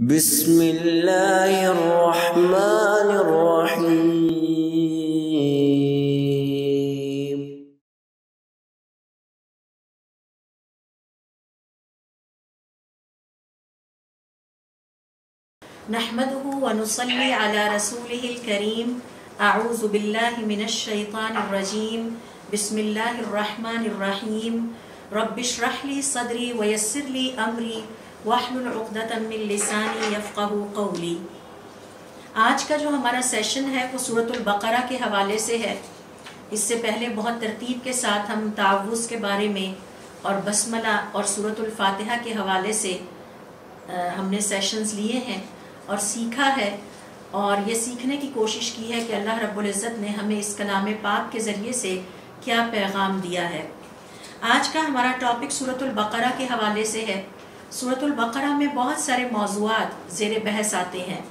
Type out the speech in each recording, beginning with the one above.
بسم اللہ الرحمن الرحیم۔ نحمده ونصلي على رسوله الكريم۔ اعوذ باللہ من الشیطان الرجیم۔ بسم اللہ الرحمن الرحیم۔ رب اشرح لي صدری ویسر لي امری واحلل عقدۃ من لسانی یفقہوا قولی۔ آج کا جو ہمارا سیشن ہے وہ سورۃ البقرہ کے حوالے سے ہے۔ اس سے پہلے بہت ترتیب کے ساتھ ہم تعوذ کے بارے میں اور بسملہ اور سورۃ الفاتحہ کے حوالے سے ہم نے سیشنز لیے ہیں اور سیکھا ہے، اور یہ سیکھنے کی کوشش کی ہے کہ اللہ رب العزت نے ہمیں اس کلام پاک کے ذریعے سے کیا پیغام دیا ہے۔ آج کا ہمارا ٹاپک سورۃ البقرہ کے حوالے سے ہے۔ سورۃ البقرہ میں بہت سارے موضوعات زیر بحث آتے ہیں۔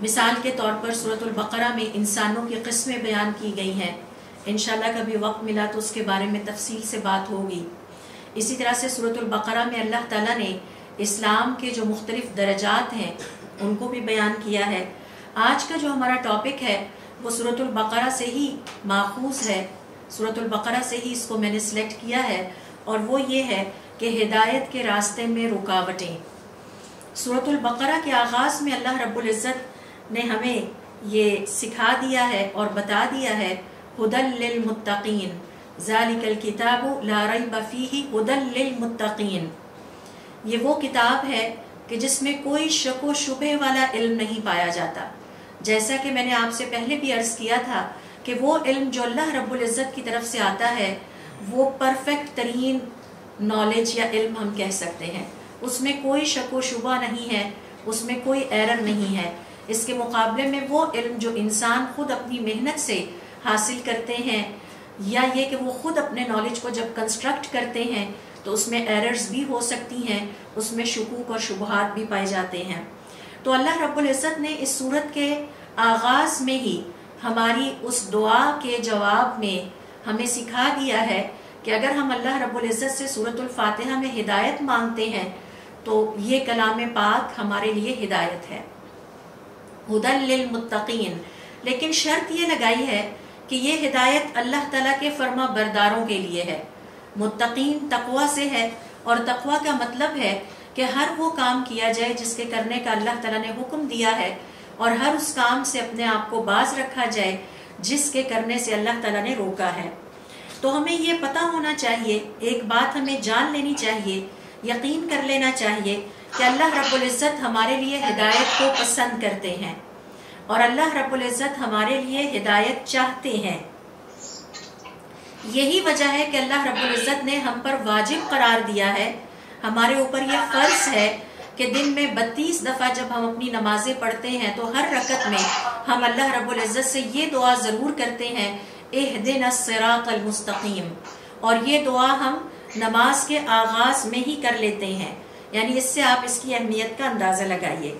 مثال کے طور پر سورۃ البقرہ میں انسانوں کی قسمیں بیان کی گئی ہیں۔ انشاءاللہ کبھی وقت ملا تو اس کے بارے میں تفصیل سے بات ہوگی۔ اسی طرح سے سورۃ البقرہ میں اللہ تعالیٰ نے اسلام کے جو مختلف درجات ہیں ان کو بھی بیان کیا ہے۔ آج کا جو ہمارا ٹاپک ہے وہ سورۃ البقرہ سے ہی ماخوذ ہے، سورۃ البقرہ سے ہی اس کو میں نے سلیکٹ کیا ہے، اور وہ یہ ہے کہ ہدایت کے راستے میں رکاوٹیں۔ سورۃ البقرہ کے آغاز میں اللہ رب العزت نے ہمیں یہ سکھا دیا ہے اور بتا دیا ہے ھدی للمتقین، ذالک الکتاب لا ریب فیہ ھدی للمتقین۔ یہ وہ کتاب ہے کہ جس میں کوئی شک و شبہ والا علم نہیں پایا جاتا۔ جیسا کہ میں نے آپ سے پہلے بھی عرض کیا تھا کہ وہ علم جو اللہ رب العزت کی طرف سے آتا ہے وہ پرفیکٹ ترین نالج یا علم ہم کہہ سکتے ہیں۔ اس میں کوئی شک و شبہ نہیں ہے، اس میں کوئی ایرر نہیں ہے۔ اس کے مقابلے میں وہ علم جو انسان خود اپنی محنت سے حاصل کرتے ہیں، یا یہ کہ وہ خود اپنے نالج کو جب کنسٹرکٹ کرتے ہیں تو اس میں ایررز بھی ہو سکتی ہیں، اس میں شکوک اور شبہات بھی پائے جاتے ہیں۔ تو اللہ رب العزت نے اس سورت کے آغاز میں ہی ہماری اس دعا کے جواب میں ہمیں سکھا دیا ہے کہ اگر ہم اللہ رب العزت سے سورۃ الفاتحہ میں ہدایت مانگتے ہیں تو یہ کلام پاک ہمارے لیے ہدایت ہے، ھدی للمتقین۔ لیکن شرط یہ لگائی ہے کہ یہ ہدایت اللہ تعالیٰ کے فرما برداروں کے لیے ہے۔ متقین تقوی سے ہے، اور تقوی کا مطلب ہے کہ ہر وہ کام کیا جائے جس کے کرنے کا اللہ تعالیٰ نے حکم دیا ہے، اور ہر اس کام سے اپنے آپ کو باز رکھا جائے جس کے کرنے سے اللہ تعالیٰ نے روکا ہے۔ تو ہمیں یہ پتہ ہونا چاہیے، ایک بات ہمیں جان لینی چاہیے، یقین کر لینا چاہیے کہ اللہ رب العزت ہمارے لیے ہدایت کو پسند کرتے ہیں، اور اللہ رب العزت ہمارے لیے ہدایت چاہتے ہیں۔ یہی وجہ ہے کہ اللہ رب العزت نے ہم پر واجب قرار دیا ہے، ہمارے اوپر یہ فرض ہے کہ دن میں 32 دفعہ جب ہم اپنی نمازیں پڑھتے ہیں تو ہر رکعت میں ہم اللہ رب العزت سے یہ دعا ضرور کرتے ہیں، اہدنا الصراط المستقیم، اور یہ دعا ہم نماز کے آغاز میں ہی کر لیتے ہیں۔ یعنی اس سے آپ اس کی اہمیت کا اندازہ لگائیے۔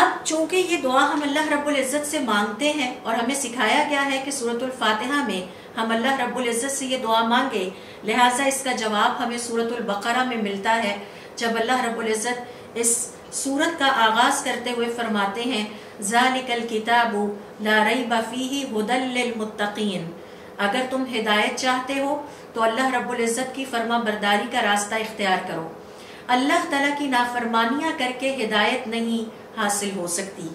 اب چونکہ یہ دعا ہم اللہ رب العزت سے مانگتے ہیں اور ہمیں سکھایا گیا ہے کہ سورۃ الفاتحہ میں ہم اللہ رب العزت سے یہ دعا مانگے، لہٰذا اس کا جواب ہمیں سورۃ البقرہ میں ملتا ہے، جب اللہ رب العزت اس سورت کا آغاز کرتے ہوئے فرماتے ہیں ذالک الکتاب لا ریب فیہ ھدی للمتقین۔ اگر تم ہدایت چاہتے ہو تو اللہ رب العزت کی فرما برداری کا راستہ اختیار کرو۔ اللہ تعالیٰ کی نافرمانیاں کر کے ہدایت نہیں حاصل ہو سکتی،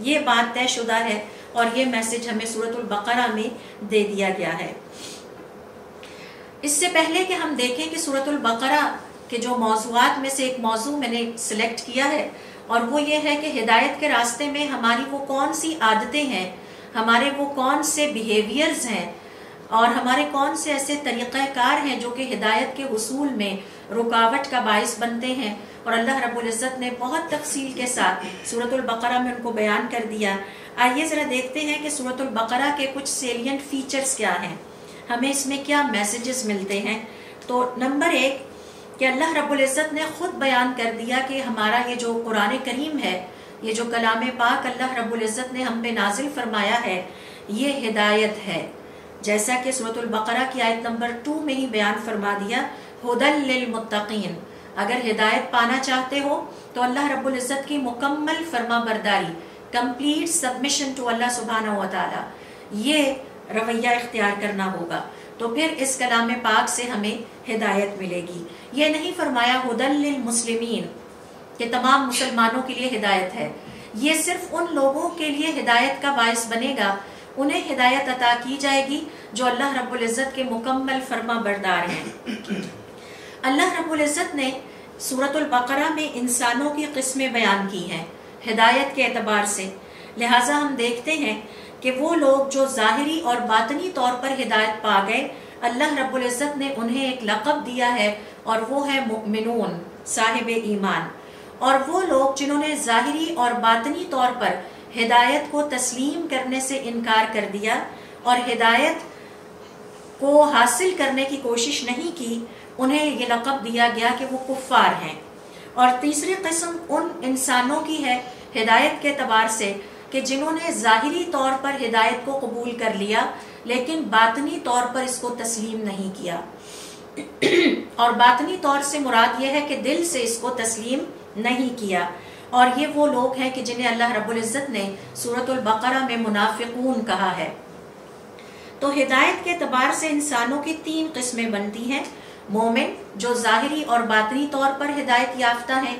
یہ بات طے شدہ ہے، اور یہ میسج ہمیں سورۃ البقرہ میں دے دیا گیا ہے۔ اس سے پہلے کہ ہم دیکھیں کہ سورۃ البقرہ کے جو موضوعات میں سے ایک موضوع میں نے سلیکٹ کیا ہے، اور وہ یہ ہے کہ ہدایت کے راستے میں ہماری وہ کون سی عادتیں ہیں، ہمارے وہ کون سے بیہیویئرز ہیں، اور ہمارے کون سے ایسے طریقہ کار ہیں جو کہ ہدایت کے حصول میں رکاوٹ کا باعث بنتے ہیں، اور اللہ رب العزت نے بہت تفصیل کے ساتھ سورۃ البقرہ میں ان کو بیان کر دیا۔ آئیے ذرا دیکھتے ہیں کہ سورۃ البقرہ کے کچھ سیلینٹ فیچرز کیا ہیں، ہمیں اس میں کیا میسیجز ملتے ہیں۔ تو نمبر 1 کہ اللہ رب العزت نے خود بیان کر دیا کہ ہمارا یہ جو قرآن کریم ہے، یہ جو کلام پاک اللہ رب العزت نے ہم پہ نازل فرمایا ہے، یہ ہدایت ہے، جیسا کہ سورۃ البقرہ کی آیت نمبر 2 میں ہی بیان فرما دیا ھدی للمتقین۔ اگر ہدایت پانا چاہتے ہو تو اللہ رب العزت کی مکمل فرما برداری، کمپلیٹ سبمیشن ٹو اللہ سبحانہ و تعالی، یہ رویہ اختیار کرنا ہوگا، تو پھر اس کلام پاک سے ہمیں ہدایت ملے گی۔ یہ نہیں فرمایا ہدی للمسلمین کہ تمام مسلمانوں کے لیے ہدایت ہے، یہ صرف ان لوگوں کے لیے ہدایت کا باعث بنے گا، انہیں ہدایت عطا کی جائے گی جو اللہ رب العزت کے مکمل فرما بردار ہیں۔ اللہ رب العزت نے سورۃ البقرہ میں انسانوں کی قسمیں بیان کی ہیں ہدایت کے اعتبار سے، لہٰذا ہم دیکھتے ہیں کہ وہ لوگ جو ظاہری اور باطنی طور پر ہدایت پا گئے، اللہ رب العزت نے انہیں ایک لقب دیا ہے اور وہ ہے مؤمنون، صاحب ایمان۔ اور وہ لوگ جنہوں نے ظاہری اور باطنی طور پر ہدایت کو تسلیم کرنے سے انکار کر دیا اور ہدایت کو حاصل کرنے کی کوشش نہیں کی، انہیں یہ لقب دیا گیا کہ وہ کفار ہیں۔ اور تیسری قسم ان انسانوں کی ہے ہدایت کے اعتبار سے کہ جنہوں نے ظاہری طور پر ہدایت کو قبول کر لیا لیکن باطنی طور پر اس کو تسلیم نہیں کیا، اور باطنی طور سے مراد یہ ہے کہ دل سے اس کو تسلیم نہیں کیا، اور یہ وہ لوگ ہیں کہ جنہیں اللہ رب العزت نے سورۃ البقرہ میں منافقون کہا ہے۔ تو ہدایت کے اعتبار سے انسانوں کی 3 قسمیں بنتی ہیں، مومن جو ظاہری اور باطنی طور پر ہدایت یافتہ ہیں،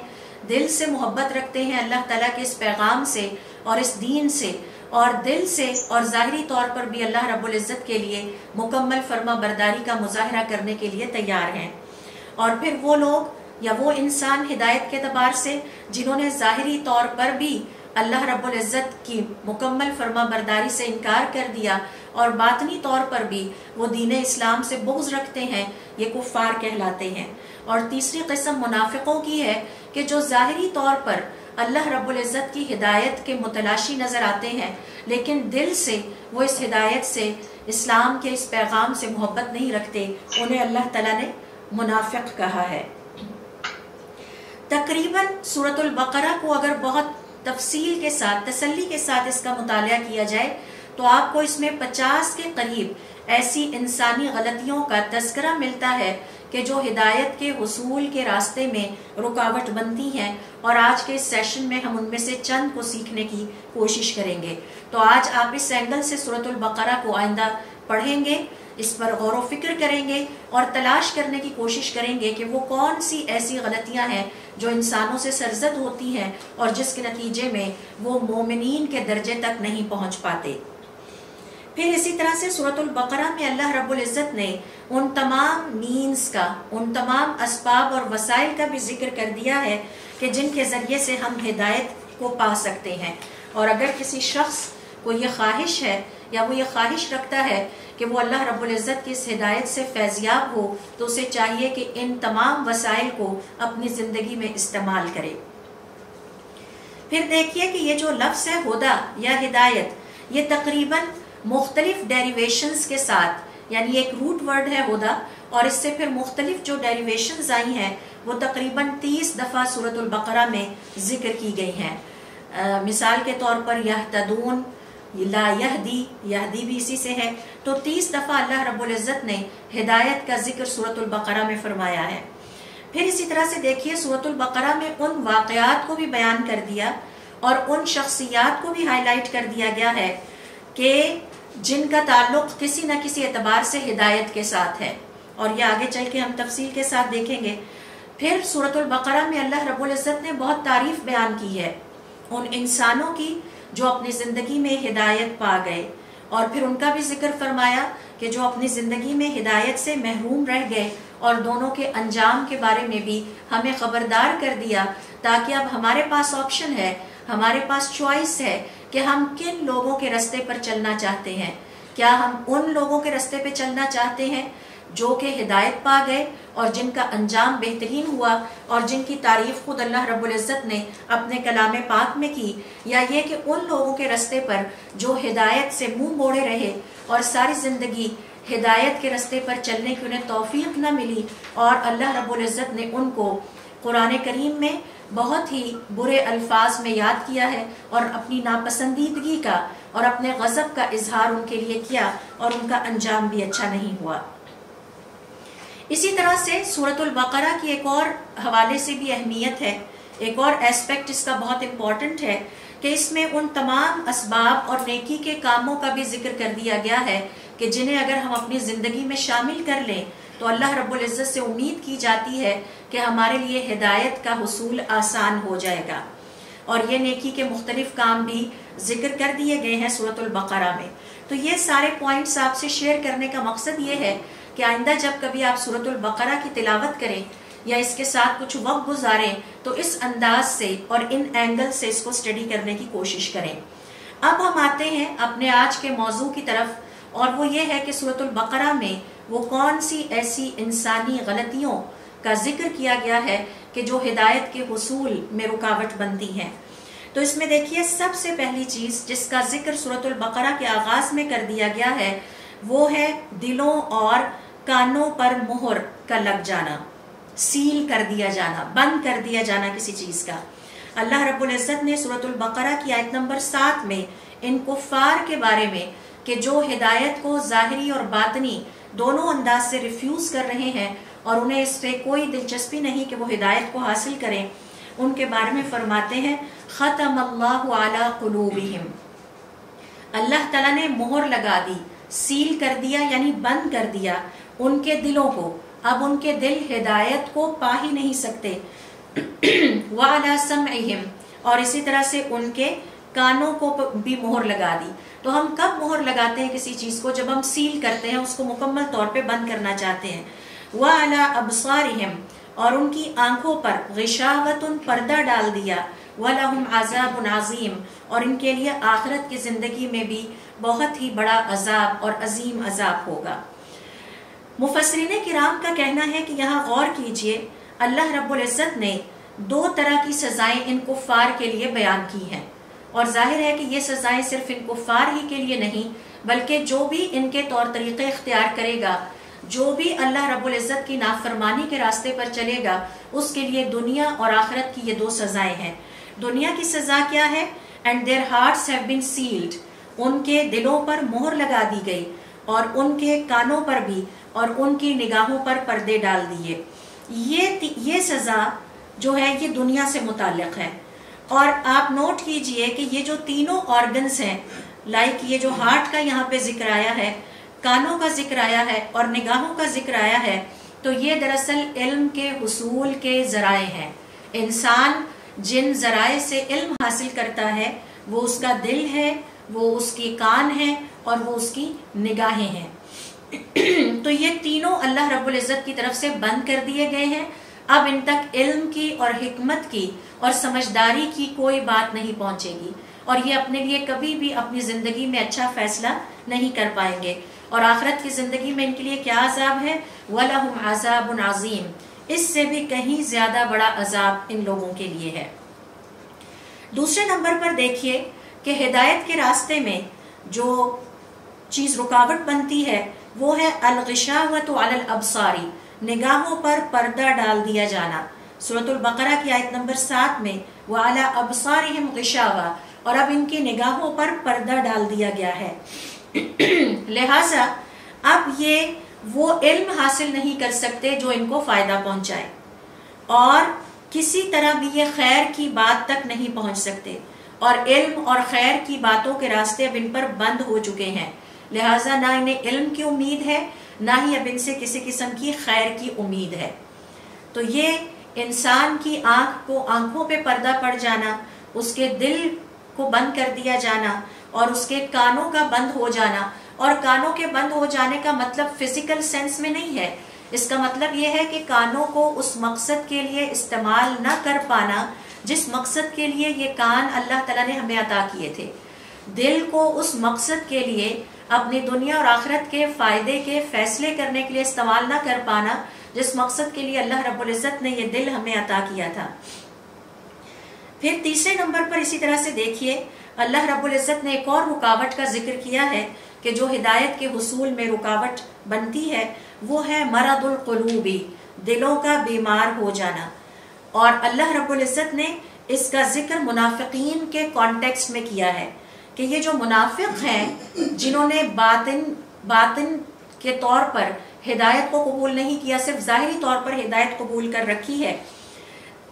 دل سے محبت رکھتے ہیں اللہ تعالیٰ کے اس پیغام سے اور اس دین سے، اور دل سے اور ظاہری طور پر بھی اللہ رب العزت کے لیے مکمل فرما برداری کا مظاہرہ کرنے کے لیے تیار ہیں۔ اور پھر وہ لوگ یا وہ انسان ہدایت کے اعتبار سے جنہوں نے ظاہری طور پر بھی اللہ رب العزت کی مکمل فرما برداری سے انکار کر دیا اور باطنی طور پر بھی وہ دین اسلام سے بغض رکھتے ہیں، یہ کفار کہلاتے ہیں۔ اور تیسری قسم منافقوں کی ہے کہ جو ظاہری طور پر اللہ رب العزت کی ہدایت کے متلاشی نظر آتے ہیں لیکن دل سے وہ اس ہدایت سے، اسلام کے اس پیغام سے محبت نہیں رکھتے، انہیں اللہ تعالیٰ نے منافق کہا ہے۔ تقریباً سورۃ البقرہ کو اگر بہت تفصیل کے ساتھ، تسلی کے ساتھ اس کا مطالعہ کیا جائے تو آپ کو اس میں 50 کے قریب ایسی انسانی غلطیوں کا تذکرہ ملتا ہے کہ جو ہدایت کے حصول کے راستے میں رکاوٹ بنتی ہیں، اور آج کے اس سیشن میں ہم ان میں سے چند کو سیکھنے کی کوشش کریں گے۔ تو آج آپ اس اینگل سے سورۃ البقرہ کو آئندہ پڑھیں گے، اس پر غور و فکر کریں گے اور تلاش کرنے کی کوشش کریں گے کہ وہ کون سی ایسی غلطیاں ہیں جو انسانوں سے سرزد ہوتی ہیں اور جس کے نتیجے میں وہ مومنین کے درجے تک نہیں پہنچ پاتے۔ پھر اسی طرح سے سورۃ البقرہ میں اللہ رب العزت نے ان تمام مینز کا، ان تمام اسباب اور وسائل کا بھی ذکر کر دیا ہے کہ جن کے ذریعے سے ہم ہدایت کو پا سکتے ہیں۔ اور اگر کسی شخص کو یہ خواہش ہے یا وہ یہ خواہش رکھتا ہے کہ وہ اللہ رب العزت کی اس ہدایت سے فیضیاب ہو تو اسے چاہیے کہ ان تمام وسائل کو اپنی زندگی میں استعمال کرے۔ پھر دیکھیے کہ یہ جو لفظ ہے ہدا یا ہدایت، یہ تقریباً مختلف ڈیریویشنز کے ساتھ، یعنی ایک روٹ ورڈ ہے ہدا اور اس سے پھر مختلف جو ڈیریویشنز آئی ہیں وہ تقریباً 30 دفعہ سورۃ البقرہ میں ذکر کی گئی ہیں۔ مثال کے طور پر یہتدون، لا یہدی، یہدی بھی اسی سے ہے، تو 30 دفعہ اللہ رب العزت نے ہدایت کا ذکر سورۃ البقرہ میں فرمایا ہے۔ پھر اسی طرح سے دیکھیے سورۃ البقرہ میں ان واقعات کو بھی بیان کر دیا اور ان شخصیات کو بھی ہائی لائٹ کر دیا گیا ہے کہ جن کا تعلق کسی نہ کسی اعتبار سے ہدایت کے ساتھ ہے، اور یہ آگے چل کے ہم تفصیل کے ساتھ دیکھیں گے۔ پھر سورۃ البقرہ میں اللہ رب العزت نے بہت تعریف بیان کی ہے ان انسانوں کی جو اپنی زندگی میں ہدایت پا گئے، اور پھر ان کا بھی ذکر فرمایا کہ جو اپنی زندگی میں ہدایت سے محروم رہ گئے، اور دونوں کے انجام کے بارے میں بھی ہمیں خبردار کر دیا تاکہ اب ہمارے پاس آپشن ہے، ہمارے پاس چوائس ہے کہ ہم کن لوگوں کے راستے پر چلنا چاہتے ہیں۔ کیا ہم ان لوگوں کے راستے پہ چلنا چاہتے ہیں جو کہ ہدایت پا گئے اور جن کا انجام بہترین ہوا اور جن کی تعریف خود اللہ رب العزت نے اپنے کلام پاک میں کی، یا یہ کہ ان لوگوں کے راستے پر جو ہدایت سے منہ موڑے رہے اور ساری زندگی ہدایت کے راستے پر چلنے کی انہیں توفیق نہ ملی، اور اللہ رب العزت نے ان کو قرآن کریم میں بہت ہی برے الفاظ میں یاد کیا ہے اور اپنی ناپسندیدگی کا اور اپنے غضب کا اظہار ان کے لیے کیا، اور ان کا انجام بھی اچھا نہیں ہوا۔ اسی طرح سے سورۃ البقرہ کی ایک اور حوالے سے بھی اہمیت ہے، ایک اور ایسپیکٹ اس کا بہت امپورٹنٹ ہے کہ اس میں ان تمام اسباب اور نیکی کے کاموں کا بھی ذکر کر دیا گیا ہے کہ جنہیں اگر ہم اپنی زندگی میں شامل کر لیں تو اللہ رب العزت سے امید کی جاتی ہے کہ ہمارے لیے ہدایت کا حصول آسان ہو جائے گا. اور یہ نیکی کے مختلف کام بھی ذکر کر دیے گئے ہیں سورۃ البقرہ میں. تو یہ سارے پوائنٹس آپ سے شیئر کرنے کا مقصد یہ ہے کہ آئندہ جب کبھی آپ سورۃ البقرہ کی تلاوت کریں یا اس کے ساتھ کچھ وقت گزاریں تو اس انداز سے اور ان اینگل سے اس کو اسٹڈی کرنے کی کوشش کریں. اب ہم آتے ہیں اپنے آج کے موضوع کی طرف، اور وہ یہ ہے کہ سورۃ البقرہ میں وہ کون سی ایسی انسانی غلطیوں کا ذکر کیا گیا ہے کہ جو ہدایت کے حصول میں رکاوٹ بنتی ہیں. تو اس میں دیکھیے سب سے پہلی چیز جس کا ذکر سورۃ البقرہ کے آغاز میں کر دیا گیا ہے وہ ہے دلوں اور کانوں پر مہر کا لگ جانا، سیل کر دیا جانا، بند کر دیا جانا کسی چیز کا. اللہ رب العزت نے سورۃ البقرہ کی آیت نمبر 7 میں ان کفار کے بارے میں کہ جو ہدایت کو ظاہری اور باطنی دونوں انداز سے ریفیوز کر رہے ہیں اور انہیں اس پہ کوئی دلچسپی نہیں کہ وہ ہدایت کو حاصل کریں، ان کے بارے میں فرماتے ہیں ختم اللہ علی قلوبہم، اللہ تعالیٰ نے مہر لگا دی، سیل کر دیا یعنی بند کر دیا ان کے دلوں کو. اب ان کے دل ہدایت کو پا ہی نہیں سکتے. وعلی سمعہم، اور اسی طرح سے ان کے کانوں کو بھی مہر لگا دی. تو ہم کب مہر لگاتے ہیں کسی چیز کو؟ جب ہم سیل کرتے ہیں، اس کو مکمل طور پہ بند کرنا چاہتے ہیں. وعلی ابصارہم، اور ان کی آنکھوں پر غشاوۃ، پردہ ڈال دیا. وَلَهُمْ عَذَابٌ عَظِيمٌ، اور ان کے لیے آخرت کی زندگی میں بھی بہت ہی بڑا عذاب اور عظیم عذاب ہوگا. مفسرین کرام کا کہنا ہے کہ یہاں غور کیجئے، اللہ رب العزت نے 2 طرح کی سزائیں ان کفار کے لیے بیان کی ہیں، اور ظاہر ہے کہ یہ سزائیں صرف ان کفار ہی کے لیے نہیں بلکہ جو بھی ان کے طور طریقے اختیار کرے گا، جو بھی اللہ رب العزت کی نافرمانی کے راستے پر چلے گا، اس کے لیے دنیا اور آخرت کی یہ 2 سزائیں ہیں. دنیا کی سزا کیا ہے؟ and their hearts have been sealed، ان کے دلوں پر مہر لگا دی گئی اور ان کے کانوں پر بھی اور ان کی نگاہوں پر پردے ڈال دیے. یہ سزا جو ہے یہ دنیا سے متعلق ہے. اور آپ نوٹ کیجئے کہ یہ جو تینوں آرگنز ہیں، لائک یہ جو ہارٹ کا یہاں پہ ذکر آیا ہے، کانوں کا ذکر آیا ہے اور نگاہوں کا ذکر آیا ہے، تو یہ دراصل علم کے حصول کے ذرائع ہیں. انسان جن ذرائع سے علم حاصل کرتا ہے وہ اس کا دل ہے، وہ اس کی کان ہے اور وہ اس کی نگاہیں ہیں. تو یہ تینوں اللہ رب العزت کی طرف سے بند کر دیے گئے ہیں. اب ان تک علم کی اور حکمت کی اور سمجھداری کی کوئی بات نہیں پہنچے گی، اور یہ اپنے لیے کبھی بھی اپنی زندگی میں اچھا فیصلہ نہیں کر پائیں گے. اور آخرت کی زندگی میں ان کے لیے کیا عذاب ہے؟ وَلَهُمْ عَذَابٌ عَظِيمٌ، اس سے بھی کہیں زیادہ بڑا عذاب ان لوگوں کے لیے ہے. دوسرے نمبر پر دیکھیے کہ ہدایت کے راستے میں جو چیز رکاوٹ بنتی ہے وہ ہے الغشاوۃ علی الابصار، نگاہوں پر پردہ ڈال دیا جانا. سورۃ البقرہ کی آیت نمبر 7 میں وعلی ابصارہم غشاوہ، اور اب ان کی نگاہوں پر پردہ ڈال دیا گیا ہے. لہٰذا اب یہ وہ علم حاصل نہیں کر سکتے جو ان کو فائدہ پہنچائے، اور کسی طرح بھی یہ خیر کی بات تک نہیں پہنچ سکتے، اور علم اور خیر کی باتوں کے راستے اب ان پر بند ہو چکے ہیں. لہٰذا نہ انہیں علم کی امید ہے، نہ ہی اب ان سے کسی قسم کی خیر کی امید ہے. تو یہ انسان کی آنکھوں پہ پردہ پڑ جانا، اس کے دل کو بند کر دیا جانا اور اس کے کانوں کا بند ہو جانا. اور کانوں کے بند ہو جانے کا مطلب فزیکل سینس میں نہیں ہے، اس کا مطلب یہ ہے کہ کانوں کو اس مقصد کے لیے استعمال نہ کر پانا جس مقصد کے لیے یہ کان اللہ تعالیٰ نے ہمیں عطا کیے تھے. دل کو اس مقصد کے لیے اپنی دنیا اور آخرت کے فائدے کے فیصلے کرنے کے لیے استعمال نہ کر پانا جس مقصد کے لیے اللہ رب العزت نے یہ دل ہمیں عطا کیا تھا. پھر تیسرے نمبر پر اسی طرح سے دیکھیے اللہ رب العزت نے ایک اور رکاوٹ کا ذکر کیا ہے کہ جو ہدایت کے حصول میں رکاوٹ بنتی ہے وہ ہے مرض القلوب، دلوں کا بیمار ہو جانا. اور اللہ رب العزت نے اس کا ذکر منافقین کے کانٹیکسٹ میں کیا ہے کہ یہ جو منافق ہیں جنہوں نے باطن کے طور پر ہدایت کو قبول نہیں کیا، صرف ظاہری طور پر ہدایت قبول کر رکھی ہے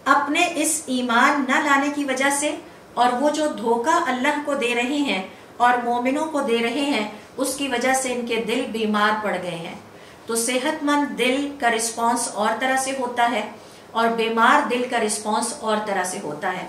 اپنے اس ایمان نہ لانے کی وجہ سے، اور وہ جو دھوکہ اللہ کو دے رہے ہیں اور مومنوں کو دے رہے ہیں اس کی وجہ سے ان کے دل بیمار پڑ گئے ہیں۔ تو صحت مند دل کا رسپانس اور طرح سے ہوتا ہے اور بیمار دل کا رسپانس اور طرح سے ہوتا ہے۔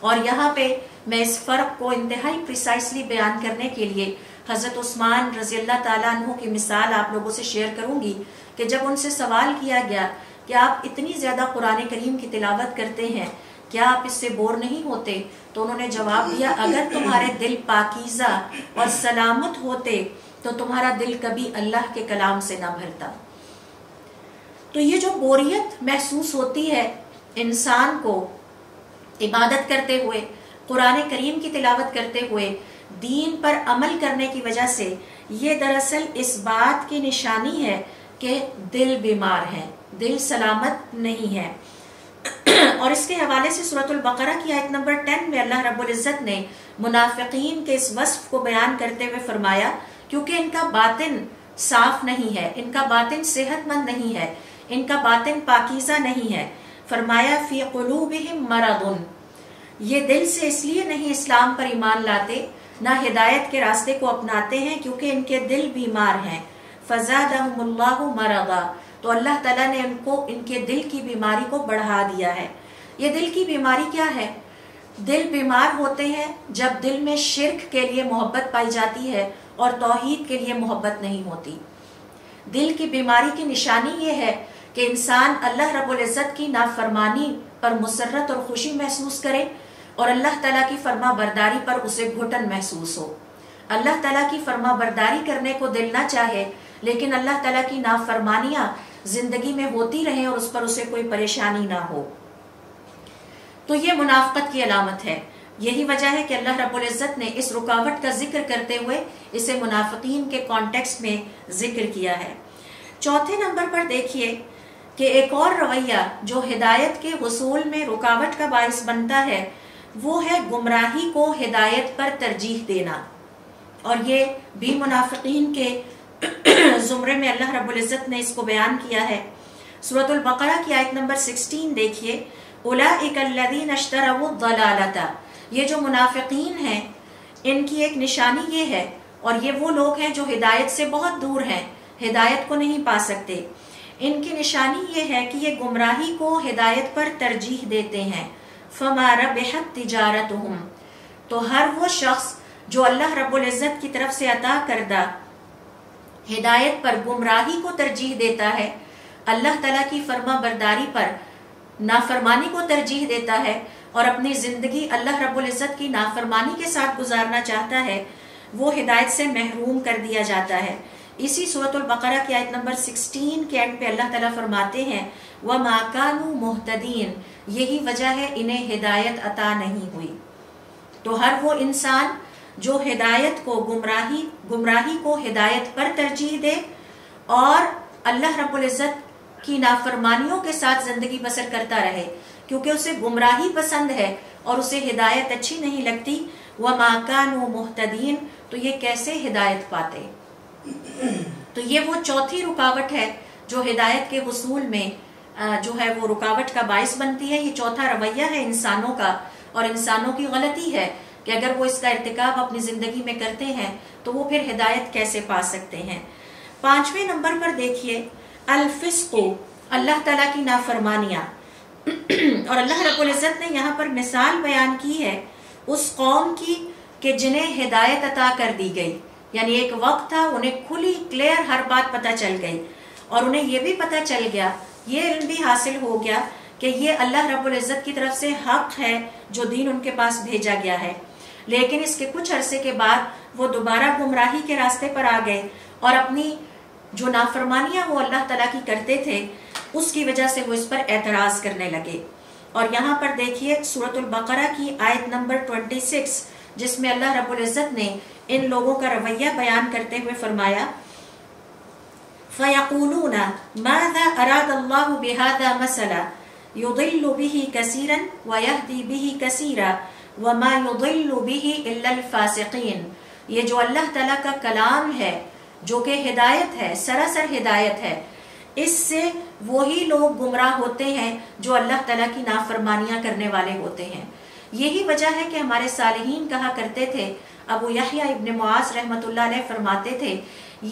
اور یہاں پہ میں اس فرق کو انتہائی پریسائسلی بیان کرنے کے لیے حضرت عثمان رضی اللہ تعالیٰ عنہ کی مثال آپ لوگوں سے شیئر کروں گی کہ جب ان سے سوال کیا گیا کہ آپ اتنی زیادہ قرآن کریم کی تلاوت کرتے ہیں، کیا آپ اس سے بور نہیں ہوتے؟ تو انہوں نے جواب دیا، اگر تمہارے دل پاکیزہ اور سلامت ہوتے تو تمہارا دل کبھی اللہ کے کلام سے نہ بھرتا۔ تو یہ جو بوریت محسوس ہوتی ہے انسان کو عبادت کرتے ہوئے، قرآن کریم کی تلاوت کرتے ہوئے، دین پر عمل کرنے کی وجہ سے، یہ دراصل اس بات کی نشانی ہے کہ دل بیمار ہے، دل سلامت نہیں ہے۔ اور اس کے حوالے سے سورۃ البقرہ کی آیت نمبر 10 میں اللہ رب العزت نے منافقین کے اس وصف کو بیان کرتے ہوئے فرمایا، کیونکہ ان کا باطن صاف نہیں ہے، ان کا باطن صحت مند نہیں ہے، ان کا باطن پاکیزہ نہیں ہے، فرمایا فی قلوبہم مرض، یہ دل سے اس لیے نہیں اسلام پر ایمان لاتے، نہ ہدایت کے راستے کو اپناتے ہیں، کیونکہ ان کے دل بیمار ہیں۔ فزادہم اللہ مرضا، تو اللہ تعالیٰ نے ان کے دل کی بیماری کو بڑھا دیا ہے۔ یہ دل کی بیماری کیا ہے؟ دل بیمار ہوتے ہیں جب دل میں شرک کے لیے محبت پائی جاتی ہے اور توحید کے لیے محبت نہیں ہوتی۔ دل کی بیماری کی نشانی یہ ہے کہ انسان اللہ رب العزت کی نافرمانی پر مسرت اور خوشی محسوس کرے اور اللہ تعالیٰ کی فرما برداری پر اسے گھٹن محسوس ہو۔ اللہ تعالیٰ کی فرما برداری کرنے کو دل نہ چاہے، لیکن اللہ تعالیٰ کی نافرمانیاں زندگی میں ہوتی رہیں اور اس پر اسے کوئی پریشانی نہ ہو۔ تو یہ منافقت کی علامت ہے۔ یہی وجہ ہے کہ اللہ رب العزت نے اس رکاوٹ کا ذکر کرتے ہوئے اسے منافقین کے کانٹیکسٹ میں ذکر کیا ہے۔ چوتھے نمبر پر دیکھیے کہ ایک اور رویہ جو ہدایت کے حصول میں رکاوٹ کا باعث بنتا ہے وہ ہے گمراہی کو ہدایت پر ترجیح دینا، اور یہ بھی منافقین کے زمرے میں اللہ رب العزت نے اس کو بیان کیا ہے۔ سورۃ البقرہ کی آیت نمبر 16 دیکھیے، اولئک الذین اشتروا الضلالۃ، یہ جو منافقین ہیں ان کی ایک نشانی یہ ہے، اور یہ وہ لوگ ہیں جو ہدایت سے بہت دور ہیں، ہدایت کو نہیں پا سکتے۔ ان کی نشانی یہ ہے کہ یہ گمراہی کو ہدایت پر ترجیح دیتے ہیں۔ فما ربحت تجارتہم، تو ہر وہ شخص جو اللہ رب العزت کی طرف سے عطا کردہ ہدایت پر گمراہی کو ترجیح دیتا ہے، اللہ تعالیٰ کی فرما برداری پر نافرمانی کو ترجیح دیتا ہے اور اپنی زندگی اللہ رب العزت کی نافرمانی کے ساتھ گزارنا چاہتا ہے، وہ ہدایت سے محروم کر دیا جاتا ہے۔ اسی سورۃ البقرہ کی آیت نمبر 16 کے اینڈ پہ اللہ تعالیٰ فرماتے ہیں وَمَا كَانُوا مُهْتَدِينَ، یہی وجہ ہے انہیں ہدایت عطا نہیں ہوئی۔ تو ہر وہ انسان جو ہدایت کو گمراہی کو ہدایت پر ترجیح دے اور اللہ رب العزت کی نافرمانیوں کے ساتھ زندگی بسر کرتا رہے، کیونکہ اسے گمراہی پسند ہے اور اسے ہدایت اچھی نہیں لگتی، وَمَا كَانُوا مُهْتَدِينَ، تو یہ کیسے ہدایت پاتے؟ تو یہ وہ چوتھی رکاوٹ ہے جو ہدایت کے حصول میں جو ہے وہ رکاوٹ کا باعث بنتی ہے۔ یہ چوتھا رویہ ہے انسانوں کا، اور انسانوں کی غلطی ہے کہ اگر وہ اس کا ارتکاب اپنی زندگی میں کرتے ہیں تو وہ پھر ہدایت کیسے پا سکتے ہیں۔ 5ویں نمبر پر دیکھیے الفسق، اللہ تعالیٰ کی نافرمانیاں، اور اللہ رب العزت نے یہاں پر مثال بیان کی ہے اس قوم کی کہ جنہیں ہدایت عطا کر دی گئی، یعنی ایک وقت تھا انہیں کھلی کلیئر ہر بات پتہ چل گئی، اور انہیں یہ بھی پتہ چل گیا، یہ علم بھی حاصل ہو گیا کہ یہ اللہ رب العزت کی طرف سے حق ہے جو دین ان کے پاس بھیجا گیا ہے، لیکن اس کے کچھ عرصے کے بعد وہ دوبارہ گمراہی کے راستے پر آ گئے اور اپنی جو نافرمانیاں وہ اللہ تعالیٰ کی کرتے تھے اس کی وجہ سے وہ اس پر اعتراض کرنے لگے۔ اور یہاں پر دیکھیے سورۃ البقرہ کی آیت نمبر 26 جس میں اللہ رب العزت نے ان لوگوں کا رویہ بیان کرتے ہوئے فرمایا فَيَقُولُونَ مَاذَا أَرَادَ اللَّهُ بِهَذَا مَثَلًا يُضِلُّ بِهِ كَثِيرًا وَيَهْدِي بِهِ كَثِيرًا وَمَا يُضِلُّ بِهِ إِلَّا الْفَاسِقِينَ، یہ جو اللہ تعالیٰ کا کلام ہے جو کہ ہدایت ہے، سراسر ہدایت ہے، اس سے وہی لوگ گمراہ ہوتے ہیں جو اللہ تعالیٰ کی نافرمانیاں کرنے والے ہوتے ہیں۔ یہی وجہ ہے کہ ہمارے صالحین کہا کرتے تھے، ابو یحییٰ ابن معاذ رحمۃ اللہ علیہ فرماتے تھے،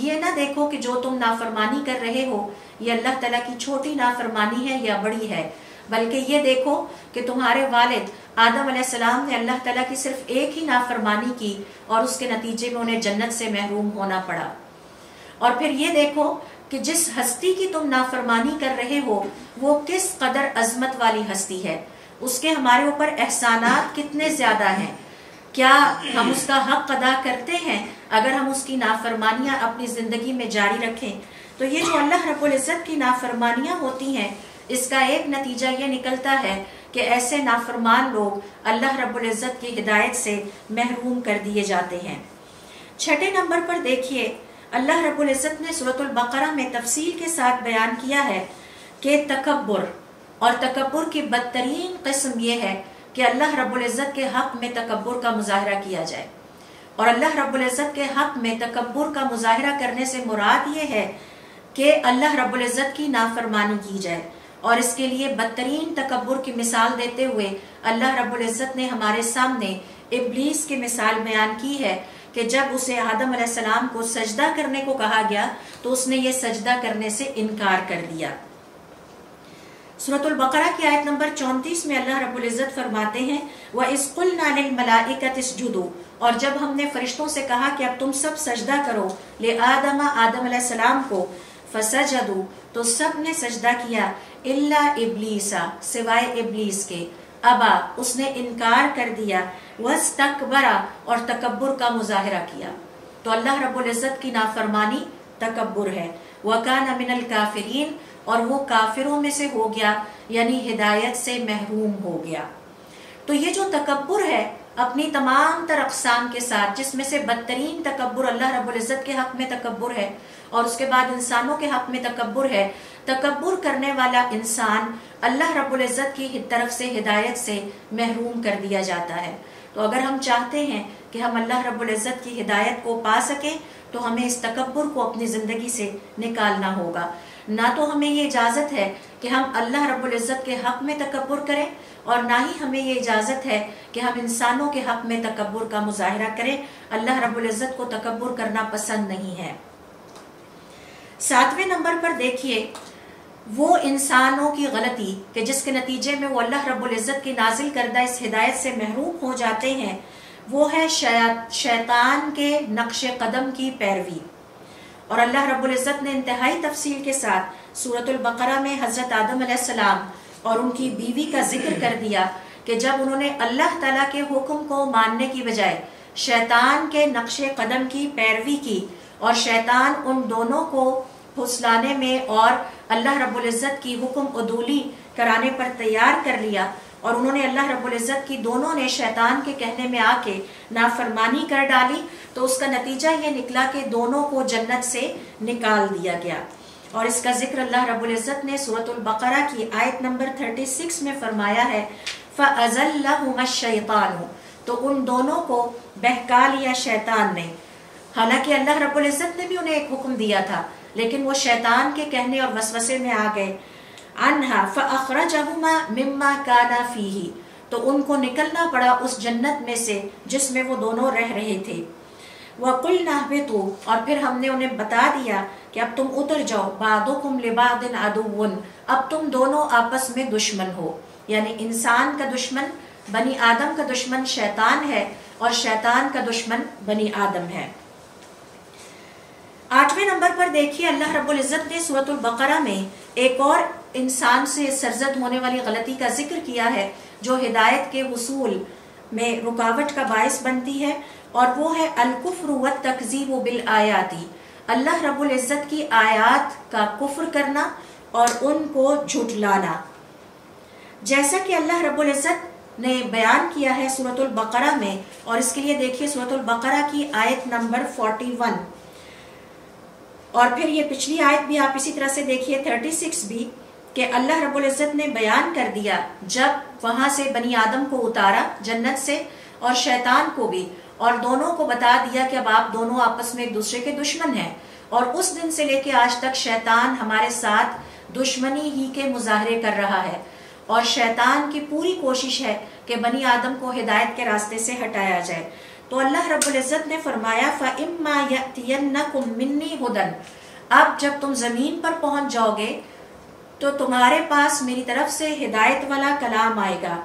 یہ نہ دیکھو کہ جو تم نافرمانی کر رہے ہو یہ اللہ تعالیٰ کی چھوٹی نافرمانی ہے یا بڑی ہے، بلکہ یہ دیکھو کہ تمہارے والد آدم علیہ السلام نے اللہ تعالیٰ کی صرف ایک ہی نافرمانی کی اور اس کے نتیجے میں انہیں جنت سے محروم ہونا پڑا۔ اور پھر یہ دیکھو کہ جس ہستی کی تم نافرمانی کر رہے ہو وہ کس قدر عظمت والی ہستی ہے، اس کے ہمارے اوپر احسانات کتنے زیادہ ہیں، کیا ہم اس کا حق ادا کرتے ہیں اگر ہم اس کی نافرمانیاں اپنی زندگی میں جاری رکھیں؟ تو یہ جو اللہ رب العزت کی نافرمانیاں ہوتی ہیں اس کا ایک نتیجہ یہ نکلتا ہے کہ ایسے نافرمان لوگ اللہ رب العزت کی ہدایت سے محروم کر دیے جاتے ہیں۔ 6 نمبر پر دیکھیے، اللہ رب العزت نے سورۃ البقرہ میں تفصیل کے ساتھ بیان کیا ہے کہ تکبر، اور تکبر کی بدترین قسم یہ ہے کہ اللہ رب العزت کے حق میں تکبر کا مظاہرہ کیا جائے، اور اللہ رب العزت کے حق میں تکبر کا مظاہرہ کرنے سے مراد یہ ہے کہ اللہ رب العزت کی نافرمانی کی جائے۔ اور اس کے لیے بدترین تکبر کی مثال دیتے ہوئے اللہ رب العزت نے ہمارے سامنے ابلیس کی مثال بیان کی ہے کہ جب اسے آدم علیہ السلام کو سجدہ کرنے کو کہا گیا تو اس نے یہ سجدہ کرنے سے انکار کر دیا۔ سورۃ البقرہ کی آیت نمبر 34 میں اللہ رب العزت فرماتے ہیں وَإِذْ قُلْنَا لِلْمَلَائِكَةِ اسْجُدُوا، اور جب ہم نے فرشتوں سے کہا کہ اب تم سب سجدہ کرو لِآدَمَ، آدم علیہ السلام کو، فَسَجَدُوا، تو سب نے سجدہ کیا، الا ابلیسا، سوائے ابلیس کے، ابا، اس نے انکار کر دیا، واستکبر، اور تکبر کا مظاہرہ کیا۔ تو اللہ رب العزت کی نافرمانی تکبر ہے، وکان من الکافرین، اور وہ کافروں میں سے ہو گیا، یعنی ہدایت سے محروم ہو گیا۔ تو یہ جو تکبر ہے اپنی تمام تر اقسام کے ساتھ، جس میں سے بدترین تکبر اللہ رب العزت کے حق میں تکبر ہے، اور اس کے بعد انسانوں کے حق میں تکبر ہے۔ تکبر کرنے والا انسان اللہ رب العزت کی طرف سے ہدایت سے محروم کر دیا جاتا ہے۔ تو اگر ہم چاہتے ہیں کہ ہم اللہ رب العزت کی ہدایت کو پا سکیں تو ہمیں اس تکبر کو اپنی زندگی سے نکالنا ہوگا۔ نہ تو ہمیں یہ اجازت ہے کہ ہم اللہ رب العزت کے حق میں تکبر کریں، اور نہ ہی ہمیں یہ اجازت ہے کہ ہم انسانوں کے حق میں تکبر کا مظاہرہ کریں۔ اللہ رب العزت کو تکبر کرنا پسند نہیں ہے۔ 7ویں نمبر پر دیکھیے، وہ انسانوں کی غلطی کہ جس کے نتیجے میں وہ اللہ رب العزت کی نازل کردہ اس ہدایت سے محروم ہو جاتے ہیں، وہ ہے شیطان کے نقش قدم کی پیروی۔ اور اللہ رب العزت نے انتہائی تفصیل کے ساتھ سورۃ البقرہ میں حضرت آدم علیہ السلام اور ان کی بیوی کا ذکر کر دیا کہ جب انہوں نے اللہ تعالیٰ کے حکم کو ماننے کی بجائے شیطان کے نقش قدم کی پیروی کی، اور شیطان ان دونوں کو پھسلانے میں اور اللہ رب العزت کی حکم عدولی کرانے پر تیار کر لیا، اور انہوں نے اللہ رب العزت کی دونوں نے شیطان کے کہنے میں آ کے نافرمانی کر ڈالی، تو اس کا نتیجہ یہ نکلا کہ دونوں کو جنت سے نکال دیا گیا۔ اور اس کا ذکر اللہ رب العزت نے سورۃ البقرہ کی آیت نمبر 36 میں فرمایا ہے، فَأَزَلَّهُمَا الشَّيْطَانُ، تو ان دونوں کو بہکا لیا شیطان نے۔ حالانکہ اللہ رب العزت نے بھی انہیں ایک حکم دیا تھا، لیکن وہ شیطان کے کہنے اور وسوسے میں آ گئے۔ عنہا فَأَخْرَجَهُمَا مِمَّا كَانَا فِيهِ، تو ان کو نکلنا پڑا اس جنت میں سے جس میں وہ دونوں رہ رہے تھے۔ وَقُلْنَا اهْبِطُوا، اور پھر ہم نے انہیں بتا دیا کہ اب تم اتر جاؤ، بَعْضُكُمْ لِبَعْضٍ عَدُوٌّ، اب تم دونوں آپس میں دشمن ہو، یعنی انسان کا دشمن، بنی آدم کا دشمن شیطان ہے، اور شیطان کا دشمن بنی آدم ہے۔ 8ویں نمبر پر دیکھیے، اللہ رب العزت نے سورۃ البقرہ میں ایک اور انسان سے سرزد ہونے والی غلطی کا ذکر کیا ہے جو ہدایت کے حصول میں رکاوٹ کا باعث بنتی ہے، اور وہ ہے الکفر والتکذیب بالآیات، اللہ رب العزت کی آیات کا کفر کرنا اور ان کو جھٹلانا۔ جیسا کہ اللہ رب العزت نے بیان کیا ہے سورۃ البقرہ میں، اور اس کے لیے دیکھیے سورۃ البقرہ کی آیت نمبر 41، اور پھر یہ پچھلی آیت بھی آپ اسی طرح سے دیکھیے 36 بھی، کہ اللہ رب العزت نے بیان کر دیا جب وہاں سے بنی آدم کو اتارا جنت سے اور شیطان کو بھی، اور دونوں کو بتا دیا کہ اب آپ دونوں آپس میں ایک دوسرے کے دشمن ہیں، اور اس دن سے لے کے آج تک شیطان ہمارے ساتھ دشمنی ہی کے مظاہرے کر رہا ہے، اور شیطان کی پوری کوشش ہے کہ بنی آدم کو ہدایت کے راستے سے ہٹایا جائے۔ تو اللہ رب العزت نے فرمایا فَإِمَّا يَأْتِيَنَّكُم مِّنِّي هُدًى، اب جب تم زمین پر پہنچ جاؤ گے تو تمہارے پاس میری طرف سے ہدایت والا کلام آئے گا۔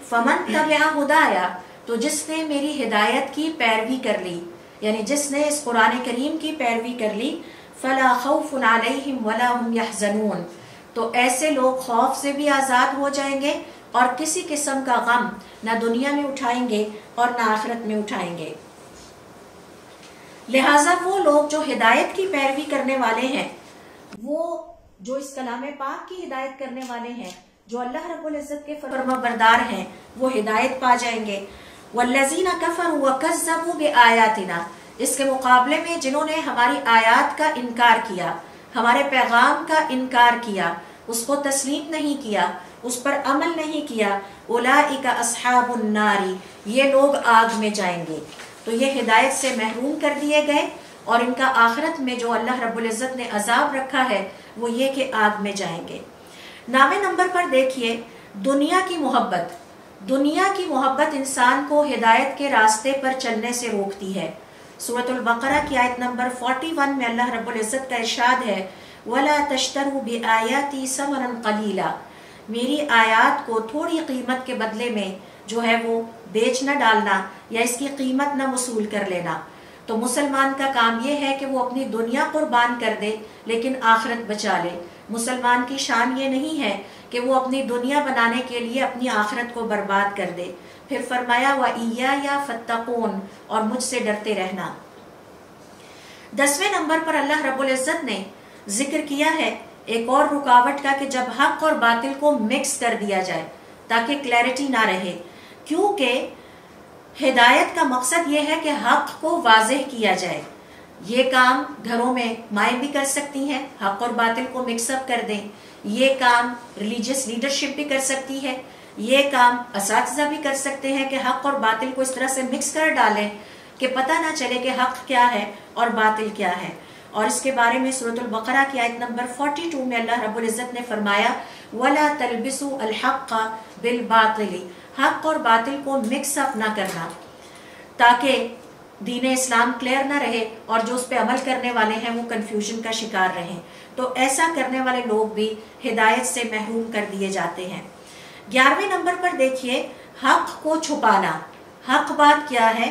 فَمَن تَبِعَ هُدَايَ، تو جس نے میری ہدایت کی پیروی کر لی، یعنی جس نے اس قرآن کریم کی پیروی کر لی، فَلَا خَوْفٌ عَلَيْهِمْ وَلَا هُمْ يَحْزَنُونَ، تو ایسے لوگ خوف سے بھی آزاد ہو جائیں گے اور کسی قسم کا غم نہ دنیا میں اٹھائیں گے اور نہ آخرت میں اٹھائیں گے۔ لہٰذا وہ لوگ جو ہدایت کی پیروی کرنے والے ہیں، وہ جو اس کلام پاک کی ہدایت کرنے والے ہیں، جو اللہ رب العزت کے فرما بردار ہیں، وہ ہدایت پا جائیں گے۔ وَالَّذِينَ كَفَرُوا وَكَذَّبُوا بِآيَاتِنَا، اس کے مقابلے میں جنہوں نے ہماری آیات کا انکار کیا، ہمارے پیغام کا انکار کیا، اس کو تسلیم نہیں کیا، اس پر عمل نہیں کیا، اولئک اصحاب النار، یہ لوگ آگ میں جائیں گے۔ تو یہ ہدایت سے محروم کر دیے گئے، اور ان کا آخرت میں جو اللہ رب العزت نے عذاب رکھا ہے وہ یہ کہ آگ میں جائیں گے۔ 9ویں نمبر پر دیکھیے دنیا کی محبت۔ دنیا کی محبت انسان کو ہدایت کے راستے پر چلنے سے روکتی ہے۔ سورۃ البقرہ کی آیت نمبر 41 میں اللہ رب العزت کا ارشاد ہے وَلَا تَشْتَرُوا بِآيَاتِي ثَمَنًا قَلِيلًا، میری آیات کو تھوڑی قیمت کے بدلے میں جو ہے وہ بیچ نہ ڈالنا یا اس کی قیمت نہ وصول کر لینا۔ تو مسلمان کا کام یہ ہے کہ وہ اپنی دنیا قربان کر دے لیکن آخرت بچا لے۔ مسلمان کی شان یہ نہیں ہے کہ وہ اپنی دنیا بنانے کے لیے اپنی آخرت کو برباد کر دے۔ پھر فرمایا وَإِيَّايَ فَاتَّقُونِ، اور مجھ سے ڈرتے رہنا۔ 10ویں نمبر پر اللہ رب العزت نے ذکر کیا ہے ایک اور رکاوٹ کا کہ جب حق اور باطل کو مکس کر دیا جائے تاکہ کلیئرٹی نہ رہے، کیونکہ ہدایت کا مقصد یہ ہے کہ حق کو واضح کیا جائے۔ یہ کام گھروں میں مائیں بھی کر سکتی ہیں، حق اور باطل کو مکس اپ کر دیں۔ یہ کام ریلیجیس لیڈرشپ بھی کر سکتی ہے۔ یہ کام اساتذہ بھی کر سکتے ہیں کہ حق اور باطل کو اس طرح سے مکس کر ڈالیں کہ پتہ نہ چلے کہ حق کیا ہے اور باطل کیا ہے۔ اور اس کے بارے میں سورۃ البقرہ کی آیت نمبر 42 میں اللہ رب العزت نے فرمایا وَلَا تَلْبِسُوا الْحَقَّ بِالْبَاطِلِ، حق اور باطل کو مکس اپ نہ کرنا تاکہ دین اسلام کلیئر نہ رہے اور جو اس پہ عمل کرنے والے ہیں وہ کنفیوژن کا شکار رہیں۔ تو ایسا کرنے والے لوگ بھی ہدایت سے محروم کر دیے جاتے ہیں۔ 11ویں نمبر پر دیکھیے حق کو چھپانا۔ حق بات کیا ہے؟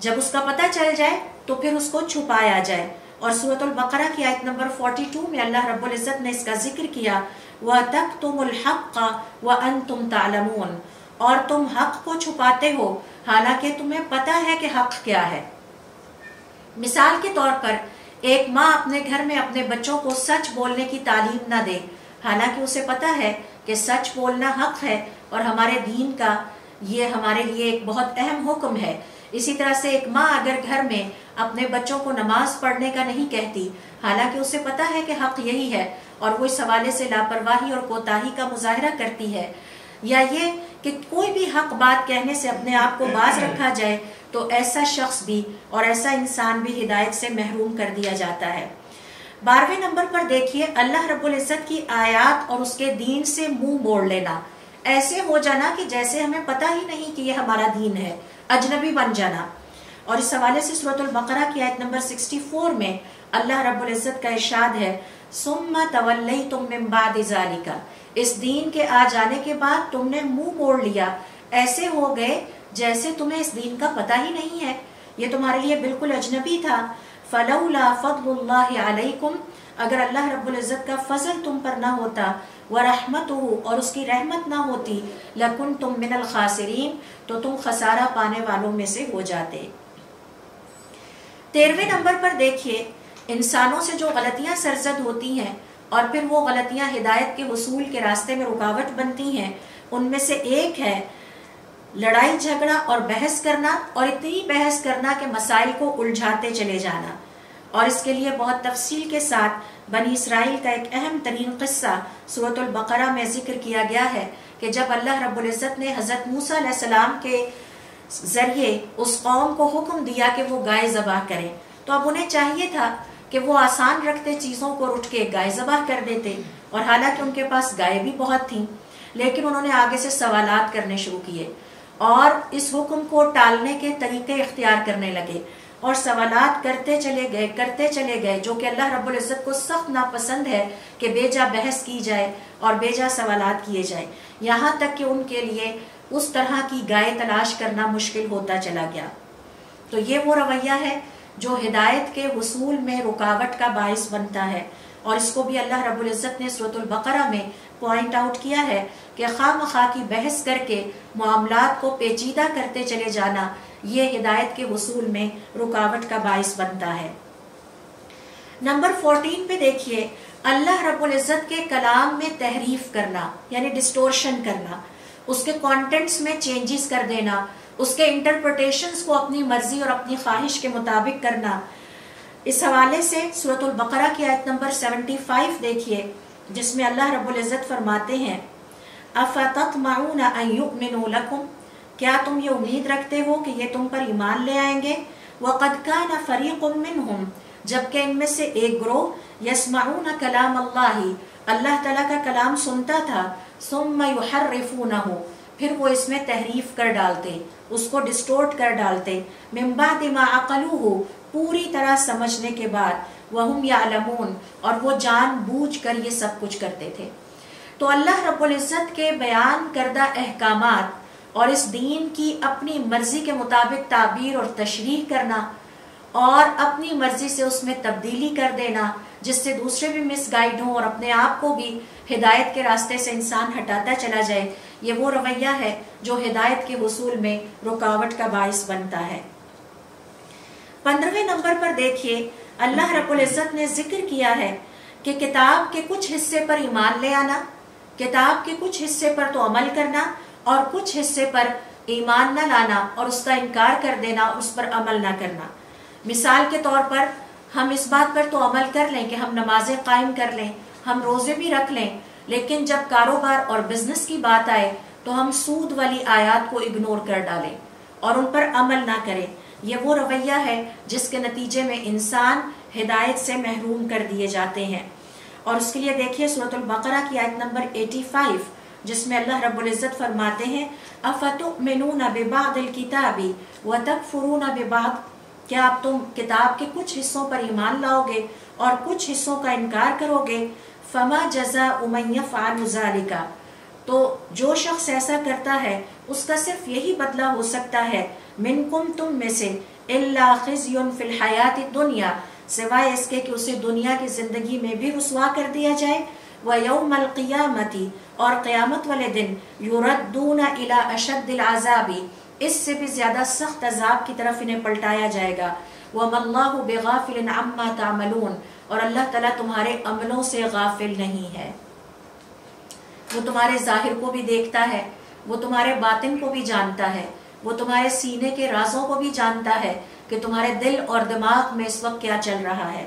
جب اس کا پتہ چل جائے تو پھر اس کو چھپایا جائے۔ اور سورۃ البقرہ کی آیت نمبر 42 میں اللہ رب العزت نے اس کا ذکر کیا وَتَكْتُمُ الْحَقَّ وَأَنْتُمْ تَعْلَمُونَ، اور تم حق کو چھپاتے ہو حالانکہ تمہیں پتہ ہے کہ حق کیا ہے۔ مثال کے طور پر ایک ماں اپنے گھر میں اپنے بچوں کو سچ بولنے کی تعلیم نہ دے حالانکہ اسے پتہ ہے کہ سچ بولنا حق ہے اور ہمارے دین کا یہ ہمارے لیے ایک بہت اہم حکم ہے۔ اسی طرح سے ایک ماں اگر گھر میں اپنے بچوں کو نماز پڑھنے کا نہیں کہتی حالانکہ اسے پتہ ہے کہ حق یہی ہے اور وہ اس حوالے سے لاپرواہی اور کوتاہی کا مظاہرہ کرتی ہے، یا یہ کہ کوئی بھی حق بات کہنے سے اپنے آپ کو باز رکھا جائے، تو ایسا شخص بھی اور ایسا انسان بھی ہدایت سے محروم کر دیا جاتا ہے۔ 12ویں نمبر پر دیکھیے اللہ رب العزت کی آیات اور اس کے دین سے منہ موڑ لینا، ایسے ہو جانا کہ جیسے ہمیں پتہ ہی نہیں کہ یہ ہمارا دین ہے، اجنبی بن جانا۔ اور اس حوالے سے سورۃ البقرہ کی آیت نمبر 64 میں اللہ رب العزت کا ارشاد ہے ثُمَّ تَوَلَّيْتُم مِّن بَعْدِ ذَلِكَ، اس دین کے آ جانے کے بعد تم نے منہ موڑ لیا، ایسے ہو گئے جیسے تمہیں اس دین کا پتہ ہی نہیں ہے، یہ تمہارے لیے بالکل اجنبی تھا۔ فَلَوْلَا فَضْلُ اللَّهِ عَلَيْكُمْ، اگر اللہ رب العزت کا فضل تم پر نہ ہوتا، وَرَحْمَتُهُ، اور اس کی رحمت نہ ہوتی، لَكُنْتُم مِّنَ الْخَاسِرِينَ، تو تم خسارہ پانے والوں میں سے ہو جاتے۔ 13ویں نمبر پر دیکھیے انسانوں سے جو غلطیاں سرزد ہوتی ہیں اور پھر وہ غلطیاں ہدایت کے حصول کے راستے میں رکاوٹ بنتی ہیں، ان میں سے ایک ہے لڑائی جھگڑا اور بحث کرنا، اور اتنی بحث کرنا کہ مسائل کو الجھاتے چلے جانا۔ اور اس کے لیے بہت تفصیل کے ساتھ بنی اسرائیل کا ایک اہم ترین قصہ سورۃ البقرہ میں ذکر کیا گیا ہے کہ جب اللہ رب العزت نے حضرت موسیٰ علیہ السلام کے ذریعے اس قوم کو حکم دیا کہ وہ گائے ذبح کریں، تو اب انہیں چاہیے تھا کہ وہ آسان رکھتے چیزوں کو، اٹھ کے گائے ذبح کر دیتے، اور حالانکہ ان کے پاس گائے بھی بہت تھیں، لیکن انہوں نے آگے سے سوالات کرنے شروع کیے اور اس حکم کو ٹالنے کے طریقے اختیار کرنے لگے، اور سوالات کرتے چلے گئے، جو کہ اللہ رب العزت کو سخت ناپسند ہے کہ بے جا بحث کی جائے اور بے جا سوالات کیے جائے، یہاں تک کہ ان کے لیے اس طرح کی گائے تلاش کرنا مشکل ہوتا چلا گیا۔ تو یہ وہ رویہ ہے جو ہدایت کے حصول میں رکاوٹ کا باعث بنتا ہے، اور اس کو بھی اللہ رب العزت نے سورۃ البقرہ میں پوائنٹ آؤٹ کیا ہے کہ خواہ مخواہ کی بحث کر کے معاملات کو پیچیدہ کرتے چلے جانا یہ ہدایت کے حصول میں رکاوٹ کا باعث بنتا ہے۔ نمبر 14 پہ دیکھیے، اللہ رب العزت کے کلام میں تحریف کرنا یعنی ڈسٹورشن کرنا، اس کے کانٹینٹس میں چینجز کر دینا، اس کے انٹرپریٹیشنز کو اپنی مرضی اور اپنی خواہش کے مطابق کرنا۔ اس حوالے سے سورۃ البقرہ کی آیت نمبر 75 دیکھیے، جس میں اللہ رب العزت فرماتے ہیں اَفَتَطْمَعُونَ أَن يُؤْمِنُوا لَكُمْ، کیا تم یہ امید رکھتے ہو کہ یہ تم پر ایمان لے آئیں گے؟ وَقَدْ كَانَ فَرِيقٌ مِّنْهُمْ، جبکہ ان میں سے ایک گروہ يَسْمَعُونَ كَلَامَ اللَّهِ، اللہ تعالیٰ کا کلام سنتا تھا، ثُمَّ يُحَرِّفُونَهُ، پھر وہ اس میں تحریف کر ڈالتے، اس کو ڈسٹورٹ کر ڈالتے، مِن بَعْدِ مَا عَقَلُوهُ، پوری طرح سمجھنے کے بعد، وَهُمْ يَعْلَمُونَ، اور وہ جان بوجھ کر یہ سب کچھ کرتے تھے۔ تو اللہ رب العزت کے بیان کردہ احکامات اور اس دین کی اپنی مرضی کے مطابق تعبیر اور تشریح کرنا اور اپنی مرضی سے اس میں تبدیلی کر دینا، جس سے دوسرے بھی مس گائیڈ ہوں اور اپنے آپ کو بھی ہدایت کے راستے سے انسان ہٹاتا چلا جائے، یہ وہ رویہ ہے جو ہدایت کے حصول میں رکاوٹ کا باعث بنتا ہے۔ 15ویں نمبر پر دیکھیے، اللہ رب العزت نے ذکر کیا ہے کہ کتاب کے کچھ حصے پر ایمان لے آنا، کتاب کے کچھ حصے پر تو عمل کرنا، اور کچھ حصے پر ایمان نہ لانا اور اس کا انکار کر دینا اور اس پر عمل نہ کرنا۔ مثال کے طور پر ہم اس بات پر تو عمل کر لیں کہ ہم نمازیں قائم کر لیں، ہم روزے بھی رکھ لیں، لیکن جب کاروبار اور بزنس کی بات آئے تو ہم سود والی آیات کو اگنور کر ڈالیں اور ان پر عمل نہ کریں۔ یہ وہ رویہ ہے جس کے نتیجے میں انسان ہدایت سے محروم کر دیے جاتے ہیں۔ اور اس کے لیے دیکھیے سورۃ البقرہ کی آیت نمبر 85، جس میں اللہ رب العزت فرماتے ہیں اَفَتُؤْمِنُونَ بِبَعْضِ الْكِتَابِ وَتَكْفُرُونَ بِبَعْضٍ، کیا اب تم کتاب کے کچھ حصوں پر ایمان لاؤ گے اور کچھ حصوں کا انکار کرو گے؟ فَمَا جَزَاءُ مَن يَفْعَلُ ذَلِكَ، تو جو شخص ایسا کرتا ہے اس کا صرف یہی بدلہ ہو سکتا ہے، منکم، تم میں سے، الا خزی فی الحیات الدنیا، سوائے اس کے کہ اسے دنیا کی زندگی میں بھی رسوا کر دیا جائے، ویوم القیامت، اور قیامت والے دن، یردون الی اشد العذاب، اس سے بھی زیادہ سخت عذاب کی طرف انہیں پلٹایا جائے گا، وما اللہ بغافل عما تعملون، اور اللہ تعالیٰ تمہارے عملوں سے غافل نہیں ہے۔ وہ تمہارے ظاہر کو بھی دیکھتا ہے، وہ تمہارے باطن کو بھی جانتا ہے، وہ تمہارے سینے کے رازوں کو بھی جانتا ہے کہ تمہارے دل اور دماغ میں اس وقت کیا چل رہا ہے۔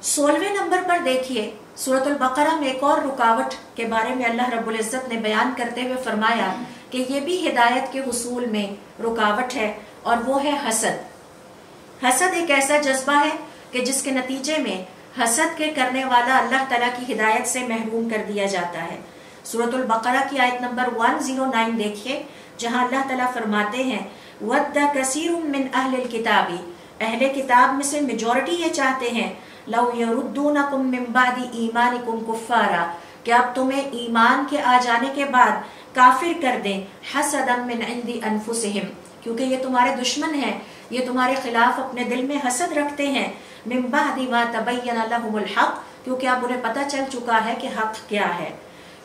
16ویں نمبر پر دیکھیے، سورۃ البقرہ میں ایک اور رکاوٹ کے بارے میں اللہ رب العزت نے بیان کرتے ہوئے فرمایا کہ یہ بھی ہدایت کے حصول میں رکاوٹ ہے، اور وہ ہے حسد۔ حسد ایک ایسا جذبہ ہے کہ جس کے نتیجے میں حسد کے کرنے والا اللہ تعالیٰ کی ہدایت سے محروم کر دیا جاتا ہے۔ سورۃ البقرہ کی آیت نمبر 109 دیکھیے، جہاں اللہ تعالیٰ فرماتے ہیں وَدَّ كَثِيرٌ مِّنْ أَهْلِ الْكِتَابِ، اہل کتاب میں سے میجورٹی یہ چاہتے ہیں لَوْ يَرُدُّونَكُم مِّن بَعْدِ إِيمَانِكُمْ كُفَّارًا، کہ اب تمہیں ایمان کے آ جانے کے بعد کافر کر دیں، حَسَدًا مِّنْ عِنْدِ أَنفُسِهِمْ، کیونکہ یہ تمہارے دشمن ہیں، یہ تمہارے خلاف اپنے دل میں حسد رکھتے ہیں، مِّن بَعْدِ مَا تَبَيَّنَ لَهُمُ الْحَقُّ، کیونکہ اب انہیں پتہ چل چکا ہے کہ حق کیا ہے۔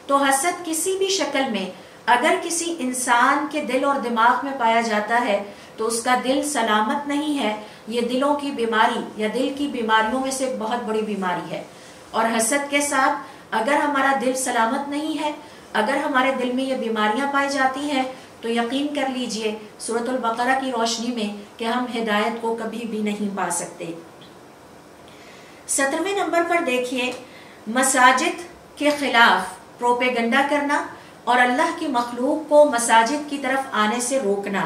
تو حسد کسی بھی شکل میں اگر کسی انسان کے دل اور دماغ میں پایا جاتا ہے تو اس کا دل سلامت نہیں ہے، یہ دلوں کی بیماری یا دل کی بیماریوں میں سے ایک بہت بڑی بیماری ہے۔ اور حسد کے ساتھ اگر ہمارا دل سلامت نہیں ہے، اگر ہمارے دل میں یہ بیماریاں پائی جاتی ہیں تو یقین کر لیجئے سورۃ البقرہ کی روشنی میں کہ ہم ہدایت کو کبھی بھی نہیں پا سکتے۔ 17ویں نمبر پر دیکھیے، مساجد کے خلاف پروپیگنڈا کرنا اور اللہ کی مخلوق کو مساجد کی طرف آنے سے روکنا۔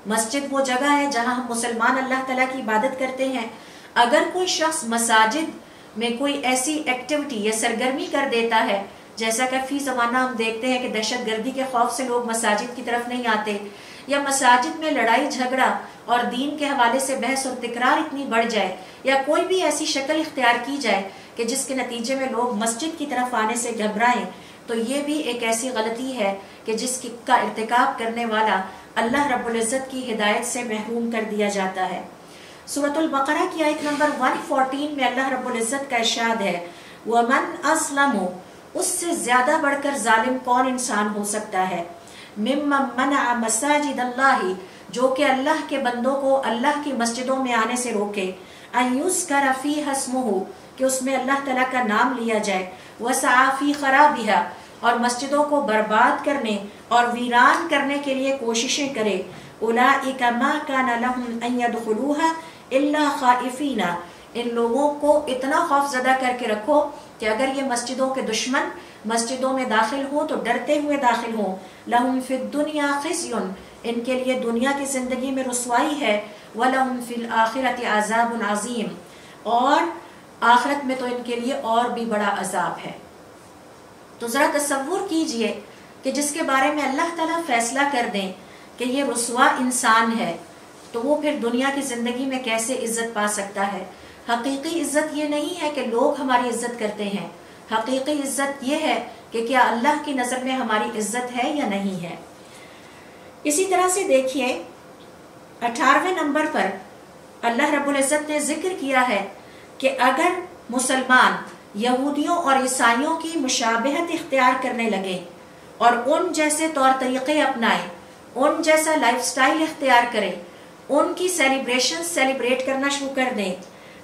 مسجد وہ جگہ ہے جہاں ہم مسلمان اللہ تعالیٰ کی عبادت کرتے ہیں، اگر کوئی شخص مساجد میں کوئی ایسی ایکٹیویٹی یا سرگرمی کر دیتا ہے، جیسا کہ فی زمانہ ہم دیکھتے ہیں کہ دہشت گردی کے خوف سے لوگ مساجد کی طرف نہیں آتے، یا مساجد میں لڑائی جھگڑا اور دین کے حوالے سے بحث اور تکرار اتنی بڑھ جائے، یا کوئی بھی ایسی شکل اختیار کی جائے کہ جس کے نتیجے میں لوگ مسجد کی طرف آنے سے گھبرائیں، تو یہ بھی ایک ایسی غلطی ہے کہ جس کا ارتکاب کرنے والا اللہ رب العزت کی ہدایت سے محروم کر دیا جاتا ہے۔ سورۃ البقرہ کی آیت نمبر 114 میں اللہ رب العزت کا ارشاد ہے، وَمَنْ أَظْلَمُ، اس سے زیادہ بڑھ کر ظالم کون انسان ہو سکتا ہے، مِمَّن مَنَعَ مَسَاجِدَ اللَّهِ، جو کہ اللہ کے بندوں کو اللہ کی مسجدوں میں آنے سے روکے، أَن يُذْكَرَ فِيهَا اسْمُهُ، کہ اس میں اللہ تعالیٰ کا نام لیا جائے، وَسَعَى فِي خَرَابِهَا، اور مسجدوں کو برباد کرنے اور ویران کرنے کے لیے کوششیں کرے، أُولَئِكَ مَا كَانَ لَهُمْ أَن يَدْخُلُوهَا إِلَّا خَائِفِينَ، ان لوگوں کو اتنا خوف زدہ کر کے رکھو کہ اگر یہ مسجدوں کے دشمن مسجدوں میں داخل ہوں تو ڈرتے ہوئے داخل ہوں، لَهُمْ فِي الدُّنْيَا خِزْيٌ، ان کے لیے دنیا کی زندگی میں رسوائی ہے، وَلَهُمْ فِي الْآخِرَةِ عَذَابٌ عَظِيمٌ، اور آخرت میں تو ان کے لیے اور بھی بڑا عذاب ہے۔ تو ذرا تصور کیجئے کہ جس کے بارے میں اللہ تعالیٰ فیصلہ کر دیں کہ یہ رسوا انسان ہے، تو وہ پھر دنیا کی زندگی میں کیسے عزت پا سکتا ہے۔ حقیقی عزت یہ نہیں ہے کہ لوگ ہماری عزت کرتے ہیں، حقیقی عزت یہ ہے کہ کیا اللہ کی نظر میں ہماری عزت ہے یا نہیں ہے۔ اسی طرح سے دیکھیے 18ویں نمبر پر اللہ رب العزت نے ذکر کیا ہے کہ اگر مسلمان یہودیوں اور عیسائیوں کی مشابہت اختیار کرنے لگے اور ان جیسے طور طریقے اپنائیں، ان جیسا لائف سٹائل اختیار کریں، ان کی سیلیبریٹ کرنا شروع کر دیں،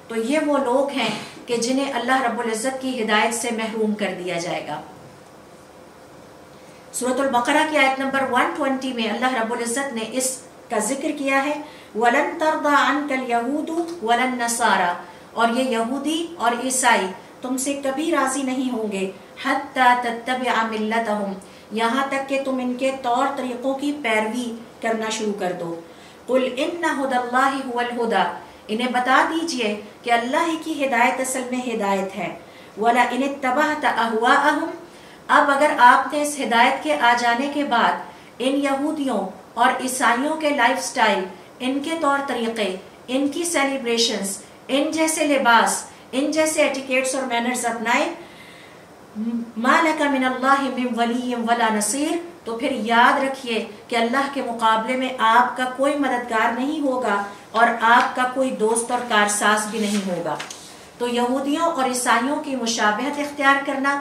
تو یہ وہ لوگ ہیں کہ جنہیں اللہ رب العزت کی ہدایت سے محروم کر دیا جائے گا۔ سورۃ البقرہ کی آیت نمبر 120 میں اللہ رب العزت نے اس کا ذکر کیا ہے، وَلَن تَرْضَ عَنْكَ الْيَهُودُ وَلَا النَّصَارَى، اور یہ یہودی اور عیسائی تم سے کبھی راضی نہیں ہوں گے، حَتَّى تَتَّبِعَ مِلَّتَهُمْ، یہاں تک کہ تم ان کے طور طریقوں کی پیروی کرنا شروع کر دو۔ قُلْ إِنَّ هُدَى اللَّهِ هُوَ الْهُدَى، انہیں بتا دیجئے کہ اللہ کی ہدایت اصل میں ہدایت ہے۔ وَلَئِنِ اتَّبَعْتَ أَهْوَاءَهُمْ، اب اگر آپ نے اس ہدایت کے آ جانے کے بعد ان یہودیوں اور عیسائیوں کے لائف سٹائل، ان کے طور طریقے، ان کی سیلیبریشنز، ان جیسے لباس، ان جیسے ایٹیکیٹس اور مینرز اپنائے، مَا لَكَ مِنَ اللَّهِ مِن وَلِيٍّ وَلَا نَصِيرٍ، تو پھر یاد رکھیے کہ اللہ کے مقابلے میں آپ کا کوئی مددگار نہیں ہوگا اور آپ کا کوئی دوست اور کارساز بھی نہیں ہوگا۔ تو یہودیوں اور عیسائیوں کی مشابہت اختیار کرنا،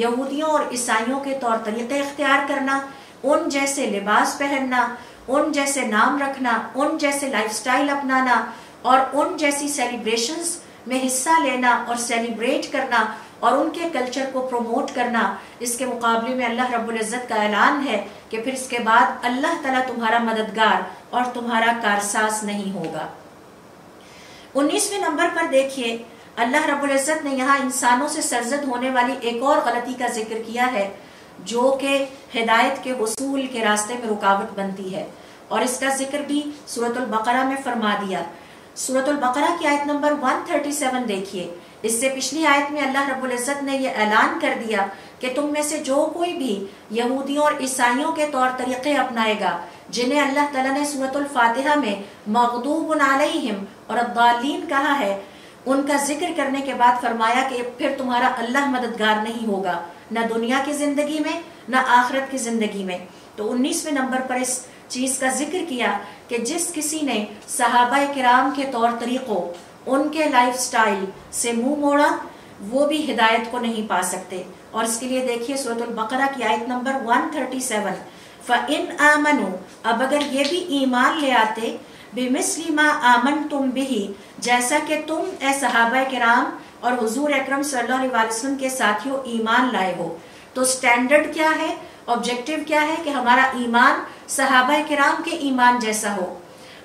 یہودیوں اور عیسائیوں کے طور طریقے اختیار کرنا، ان جیسے لباس پہننا، ان جیسے نام رکھنا، ان جیسے لائف سٹائل اپنانا اور ان جیسی سیلیبریشنز میں حصہ لینا اور سیلیبریٹ کرنا اور ان کے کلچر کو پروموٹ کرنا، اس کے مقابلے میں اللہ رب العزت کا اعلان ہے کہ پھر اس کے بعد اللہ تعالیٰ تمہارا مددگار اور تمہارا کارساز نہیں ہوگا۔ 19ویں نمبر پر دیکھیے اللہ رب العزت نے یہاں انسانوں سے سرزد ہونے والی ایک اور غلطی کا ذکر کیا ہے جو کہ ہدایت کے حصول کے راستے میں رکاوٹ بنتی ہے، اور اس کا ذکر بھی سورۃ البقرہ میں فرما دیا۔ سورۃ البقرہ کی آیت نمبر 137 دیکھیے، اس سے پچھلی آیت میں اللہ رب العزت نے یہ اعلان کر دیا کہ تم میں سے جو کوئی بھی یہودیوں اور عیسائیوں کے طور طریقے اپنائے گا، جنہیں اللہ تعالیٰ نے سورۃ الفاتحہ میں مغضوب علیہم اور الضالین کہا ہے، ان کا ذکر کرنے کے بعد فرمایا کہ پھر تمہارا اللہ مددگار نہیں ہوگا، نہ دنیا کی زندگی میں نہ آخرت کی زندگی میں۔ تو 19ویں نمبر پر اس چیز کا ذکر کیا کہ جس کسی نے صحابہ کرام کے طور طریقوں، ان کے لائف سٹائل سے منہ موڑا، وہ بھی ہدایت کو نہیں پا سکتے۔ اور اس کے لیے دیکھیے سورۃ البقرہ کی آیت نمبر 137، فَإِنْ آمَنُوا، اب اگر یہ بھی ایمان لے آتے، بِمِثْلِ مَا آمَنْتُمْ بِهِ، جیسا کہ تم اے صحابہ کرام اور حضور اکرم صلی اللہ علیہ وسلم کے ساتھیوں ایمان لائے ہو، تو سٹینڈرڈ کیا ہے، آبجیکٹیو کیا ہے کہ ہمارا ایمان صحابہ کرام کے ایمان جیسا ہو،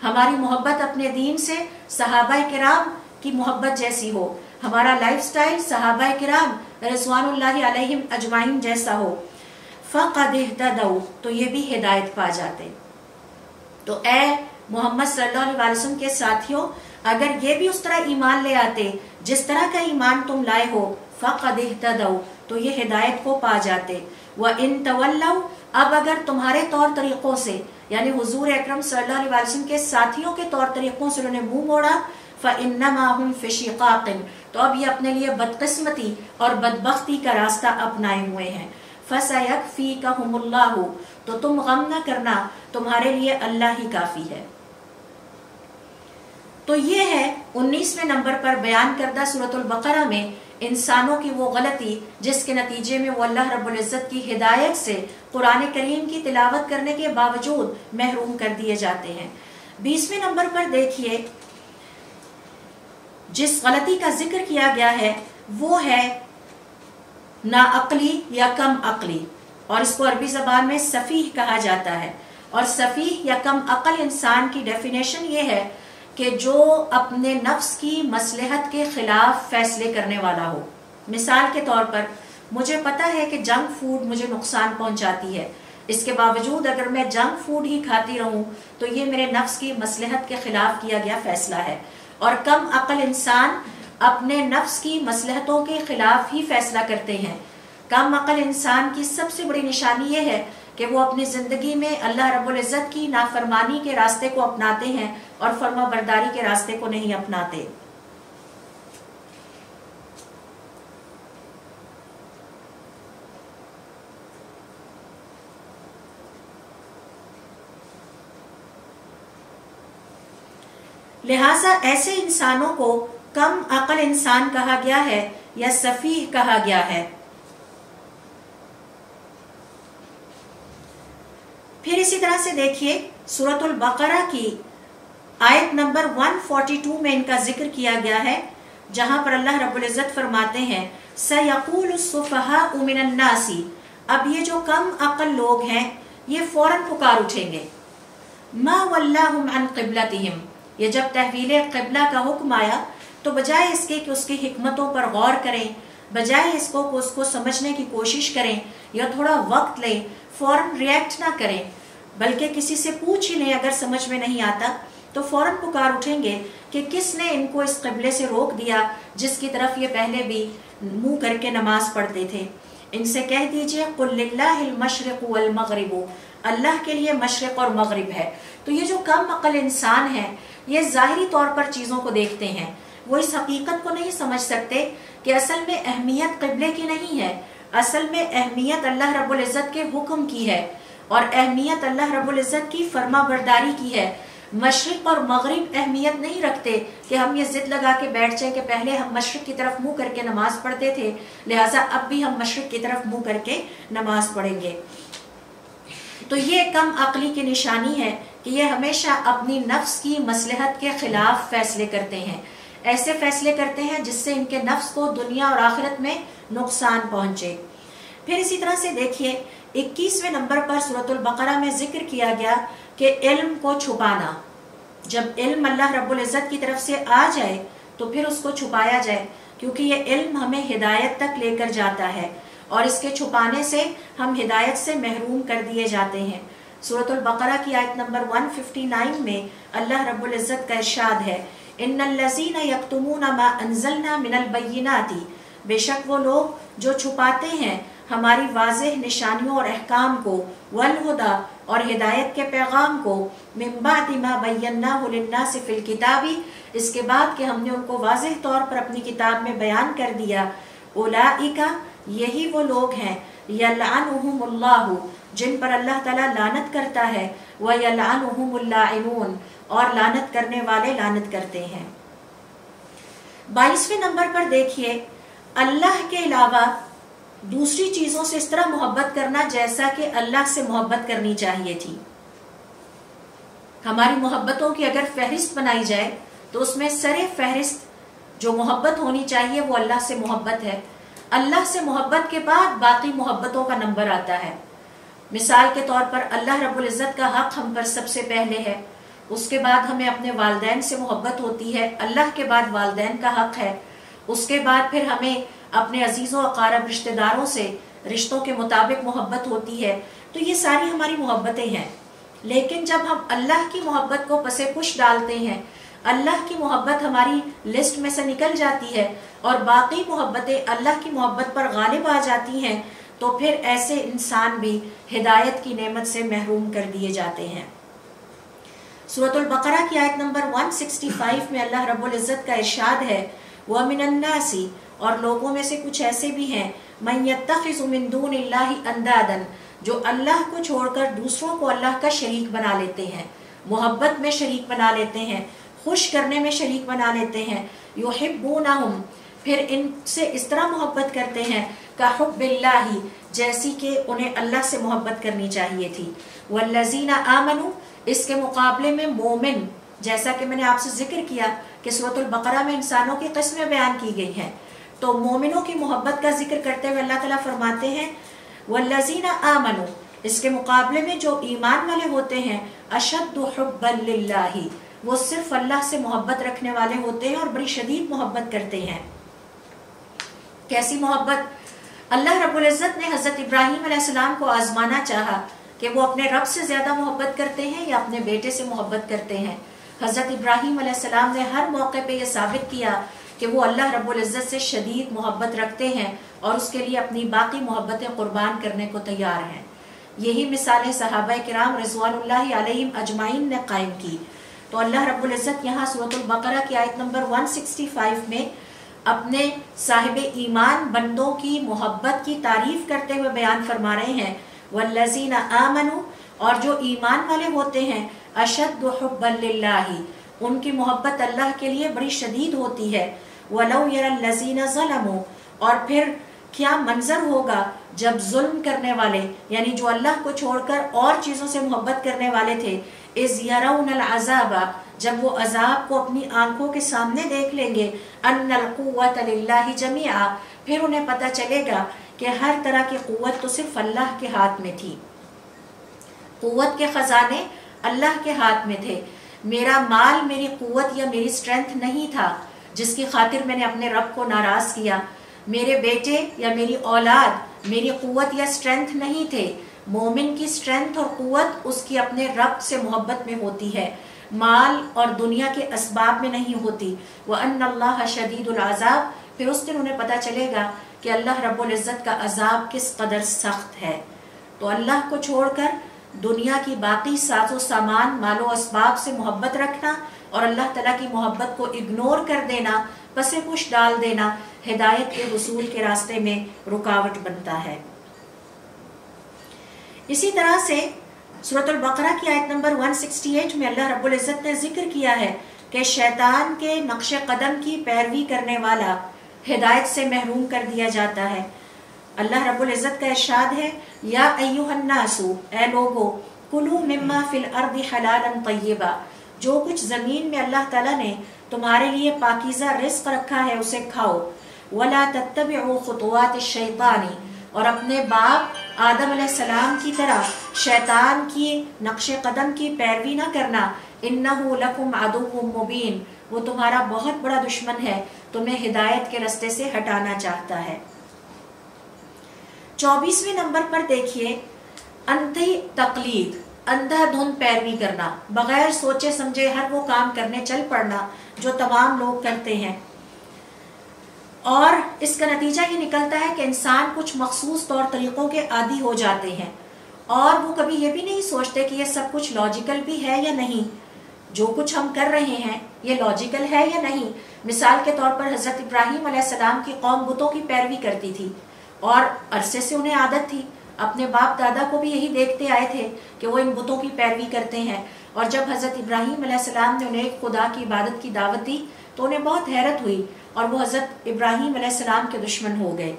ہماری محبت اپنے دین سے صحابہ کرام کی محبت جیسی ہو، ہمارا لائف سٹائل صحابہ کرام رضوان اللہ علیہم اجمعین جیسا ہو، فَقَدْ اهْتَدَوْا، تو یہ بھی ہدایت پا جاتے۔ تو اے محمد صلی اللہ علیہ وسلم کے ساتھیوں، اگر یہ بھی اس طرح ایمان لے آتے جس طرح کا ایمان تم لائے ہو فقد اہتدوا تو یہ ہدایت کو پا جاتے. وَإِن تَوَلَّوْا اب اگر تمہارے طور طریقوں سے یعنی حضور اکرم صلی اللہ علیہ وسلم کے ساتھیوں کے طور طریقوں سے انہوں نے منہ موڑا فَإِنَّمَا هُمْ فِي شِقَاقٍ تو اب یہ اپنے لیے بدقسمتی اور بدبختی کا راستہ اپنائے ہوئے ہیں. فَسَيَكْفِيكَهُمُ اللَّهُ تو تم غم نہ کرنا تمہارے لیے اللہ ہی کافی ہے. تو یہ ہے 19ویں نمبر پر بیان کردہ سورۃ البقرہ میں انسانوں کی وہ غلطی جس کے نتیجے میں وہ اللہ رب العزت کی ہدایت سے قرآن کریم کی تلاوت کرنے کے باوجود محروم کر دیے جاتے ہیں. 20ویں نمبر پر دیکھیے جس غلطی کا ذکر کیا گیا ہے وہ ہے ناعقلی یا کم عقلی، اور اس کو عربی زبان میں سفیہ کہا جاتا ہے. اور سفیہ یا کم عقل انسان کی ڈیفینیشن یہ ہے کہ جو اپنے نفس کی مصلحت کے خلاف فیصلے کرنے والا ہو. مثال کے طور پر مجھے پتا ہے کہ جنک فوڈ مجھے نقصان پہنچاتی ہے، اس کے باوجود اگر میں جنک فوڈ ہی کھاتی رہوں تو یہ میرے نفس کی مصلحت کے خلاف کیا گیا فیصلہ ہے. اور کم عقل انسان اپنے نفس کی مصلحتوں کے خلاف ہی فیصلہ کرتے ہیں. کم عقل انسان کی سب سے بڑی نشانی یہ ہے کہ وہ اپنی زندگی میں اللہ رب العزت کی نافرمانی کے راستے کو اپناتے ہیں اور فرما برداری کے راستے کو نہیں اپناتے. لہٰذا ایسے انسانوں کو کم عقل انسان کہا گیا ہے یا سفیہ کہا گیا ہے. پھر اسی طرح سے دیکھیے سورۃ البقرہ کی آیت نمبر 142 میں ان کا ذکر کیا گیا ہے جہاں پر اللہ رب العزت فرماتے ہیں سَيَقُولُ السُّفَهَاءُ مِنَ النَّاسِ اب یہ جو کم عقل لوگ ہیں یہ فوراً پکار اٹھیں گے مَا وَلَّاهُمْ عَنْ قِبْلَتِهِمْ یہ جب تحویل قبلہ کا حکم آیا تو بجائے اس کے کہ اس کی حکمتوں پر غور کریں، بجائے اس کو سمجھنے کی کوشش کریں یا تھوڑا وقت لیں، فوراً ریئیکٹ نہ کریں بلکہ کسی سے پوچھ ہی لیں اگر سمجھ میں نہیں آتا تو فوراً پکار اٹھیں گے کہ کس نے ان کو اس قبلے سے روک دیا جس کی طرف یہ پہلے بھی منہ کر کے نماز پڑھتے تھے. ان سے کہہ دیجئے قُلْ لِلَّهِ الْمَشْرِقُ وَالْمَغْرِبُ اللہ کے لیے مشرق اور مغرب ہے. تو یہ جو کم عقل انسان ہیں یہ ظاہری طور پر چیزوں کو دیکھتے ہیں، وہ اس حقیقت کو نہیں سمجھ سکتے کہ اصل میں اہمیت قبلے کی نہیں ہے، اصل میں اہمیت اللہ رب العزت کے حکم کی ہے اور اہمیت اللہ رب العزت کی فرما برداری کی ہے. مشرق اور مغرب اہمیت نہیں رکھتے کہ ہم یہ ضد لگا کے بیٹھ جائیں کہ پہلے ہم مشرق کی طرف منہ کر کے نماز پڑھتے تھے لہٰذا اب بھی ہم مشرق کی طرف منہ کر کے نماز پڑھیں گے. تو یہ کم عقلی کی نشانی ہے کہ یہ ہمیشہ اپنی نفس کی مصلحت کے خلاف فیصلے کرتے ہیں، ایسے فیصلے کرتے ہیں جس سے ان کے نفس کو دنیا اور آخرت میں نقصان پہنچے. پھر اسی طرح سے دیکھیے 21ویں نمبر پر سورۃ البقرہ میں ذکر کیا گیا کہ علم کو چھپانا. جب علم اللہ رب العزت کی طرف سے آ جائے تو پھر اس کو چھپایا جائے کیونکہ یہ علم ہمیں ہدایت تک لے کر جاتا ہے اور اس کے چھپانے سے ہم ہدایت سے محروم کر دیے جاتے ہیں. سورۃ البقرہ کی آیت نمبر 159 میں اللہ رب العزت کا ارشاد ہے ان الذین یکتمون ما انزلنا من البینات بے شک وہ لوگ جو چھپاتے ہیں ہماری واضح نشانیوں اور احکام کو والہدی اور ہدایت کے پیغام کو من بعد ما بیناہ للناس فی الکتاب اس کے بعد کہ ہم نے ان کو واضح طور پر اپنی کتاب میں بیان کر دیا. اولئک یہی وہ لوگ ہیں یلعنہم اللہ جن پر اللہ تعالیٰ لعنت کرتا ہے وَيَلْعَنُهُمُ اللَّاعِنُونَ اور لعنت کرنے والے لعنت کرتے ہیں. 22ویں نمبر پر دیکھیے اللہ کے علاوہ دوسری چیزوں سے اس طرح محبت کرنا جیسا کہ اللہ سے محبت کرنی چاہیے تھی. ہماری محبتوں کی اگر فہرست بنائی جائے تو اس میں سر فہرست جو محبت ہونی چاہیے وہ اللہ سے محبت ہے. اللہ سے محبت کے بعد باقی محبتوں کا نمبر آتا ہے. مثال کے طور پر اللہ رب العزت کا حق ہم پر سب سے پہلے ہے، اس کے بعد ہمیں اپنے والدین سے محبت ہوتی ہے، اللہ کے بعد والدین کا حق ہے، اس کے بعد پھر ہمیں اپنے عزیزوں اقارب رشتہ داروں سے رشتوں کے مطابق محبت ہوتی ہے. تو یہ ساری ہماری محبتیں ہیں. لیکن جب ہم اللہ کی محبت کو پس پش ڈالتے ہیں، اللہ کی محبت ہماری لسٹ میں سے نکل جاتی ہے اور باقی محبتیں اللہ کی محبت پر غالب آ جاتی ہیں تو پھر ایسے انسان بھی ہدایت کی نعمت سے محروم کر دیے جاتے ہیں۔ سورۃ البقرہ کی آیت نمبر 165 میں اللہ رب العزت کا ارشاد ہے وَمِنَ النَّاسِ اور لوگوں میں سے کچھ ایسے بھی ہیں مَن يَتَّخِذُ مِن دُونِ اللَّهِ أَندَادًا جو اللہ کو چھوڑ کر دوسروں کو اللہ کا شریک بنا لیتے ہیں، محبت میں شریک بنا لیتے ہیں، خوش کرنے میں شریک بنا لیتے ہیں، یحبونہم پھر ان سے اس طرح محبت کرتے ہیں کحب اللہ جیسی کہ انہیں اللہ سے محبت کرنی چاہیے تھی، والذین آمنوا اس کے مقابلے میں مومن، جیسا کہ میں نے آپ سے ذکر کیا کہ سورۃ البقرہ میں انسانوں کی قسمیں بیان کی گئی ہیں، تو مومنوں کی محبت کا ذکر کرتے ہوئے اللہ تعالیٰ فرماتے ہیں والذین آمنوا اس کے مقابلے میں جو ایمان والے ہوتے ہیں اشد حبا للہ وہ صرف اللہ سے محبت رکھنے والے ہوتے ہیں اور بڑی شدید محبت کرتے ہیں۔ کیسی محبت؟ اللہ رب العزت نے حضرت ابراہیم علیہ السلام کو آزمانا چاہا کہ وہ اپنے رب سے زیادہ محبت کرتے ہیں یا اپنے بیٹے سے محبت کرتے ہیں۔ حضرت ابراہیم علیہ السلام نے ہر موقع پہ یہ ثابت کیا کہ وہ اللہ رب العزت سے شدید محبت رکھتے ہیں اور اس کے لیے اپنی باقی محبتیں قربان کرنے کو تیار ہیں۔ یہی مثالیں صحابہ کرام رضوان اللہ علیہم اجمعین نے قائم کی۔ تو اللہ رب العزت یہاں سورۃ البقرہ کی آیت نمبر 165 میں اپنے صاحب ایمان بندوں کی محبت کی تعریف کرتے ہوئے بیان فرما رہے ہیں والذین آمنوا اور جو ایمان والے ہوتے ہیں اشد حبا للہ ان کی محبت اللہ کے لیے بڑی شدید ہوتی ہے، وَلَوْ يَرَى الَّذِينَ ظَلَمُوا اور پھر کیا منظر ہوگا جب ظلم کرنے والے یعنی جو اللہ کو چھوڑ کر اور چیزوں سے محبت کرنے والے تھے اِذْ يَرَوْنَ الْعَذَابَ جب وہ عذاب کو اپنی آنکھوں کے سامنے دیکھ لیں گے أَنَّ الْقُوَّةَ لِلَّهِ جَمِيعًا پھر انہیں پتہ چلے گا کہ ہر طرح کی قوت تو صرف اللہ کے ہاتھ میں تھی، قوت کے خزانے اللہ کے ہاتھ میں تھے، میرا مال میری قوت یا میری سٹرینتھ نہیں تھا جس کی خاطر میں نے اپنے رب کو ناراض کیا، میرے بیٹے یا میری اولاد میری قوت یا سٹرینتھ نہیں تھے۔ مومن کی سٹرینتھ اور قوت اس کی اپنے رب سے محبت میں ہوتی ہے، مال اور دنیا کے اسباب میں نہیں ہوتی۔ وَأَنَّ اللَّهَ شَدِيدُ الْعَذَابِ پھر اس دن انہیں پتہ چلے گا کہ اللہ رب العزت کا عذاب کس قدر سخت ہے۔ تو اللہ کو چھوڑ کر دنیا کی باقی ساز و سامان مال و اسباب سے محبت رکھنا اور اللہ تعالیٰ کی محبت کو اگنور کر دینا، پس پش ڈال دینا ہدایت کے حصول کے راستے میں رکاوٹ بنتا ہے۔ اسی طرح سے سورۃ البقرہ کی آیت نمبر 168 میں اللہ رب العزت نے ذکر کیا ہے کہ شیطان کے نقش قدم کی پیروی کرنے والا ہدایت سے محروم کر دیا جاتا ہے۔ اللہ رب العزت کا ارشاد ہے یا ایھا الناس اے لوگو کلوا مما فی الارض حلالا طیبا جو کچھ زمین میں اللہ تعالیٰ نے تمہارے لیے پاکیزہ رزق رکھا ہے اسے کھاؤ، ولا تتبعوا خطوات الشیطان اور اپنے باپ آدم علیہ السلام کی طرح شیطان کی نقش قدم کی پیروی نہ کرنا، انہ لکم عدو مبین وہ تمہارا بہت بڑا دشمن ہے، تمہیں ہدایت کے رستے سے ہٹانا چاہتا ہے۔ 24ویں نمبر پر دیکھیے انتھی تقلید، اندھا دھند پیروی کرنا، بغیر سوچے سمجھے ہر وہ کام کرنے چل پڑنا جو تمام لوگ کرتے ہیں، اور اس کا نتیجہ یہ نکلتا ہے کہ انسان کچھ مخصوص طور طریقوں کے عادی ہو جاتے ہیں اور وہ کبھی یہ بھی نہیں سوچتے کہ یہ سب کچھ لاجیکل بھی ہے یا نہیں، جو کچھ ہم کر رہے ہیں یہ لاجیکل ہے یا نہیں۔ مثال کے طور پر حضرت ابراہیم علیہ السلام کی قوم بتوں کی پیروی کرتی تھی اور عرصے سے انہیں عادت تھی، اپنے باپ دادا کو بھی یہی دیکھتے آئے تھے کہ وہ ان بتوں کی پیروی کرتے ہیں، اور جب حضرت ابراہیم علیہ السلام نے انہیں خدا کی عبادت کی دعوت دی تو انہیں بہت حیرت ہوئی اور وہ حضرت ابراہیم علیہ السلام کے دشمن ہو گئے،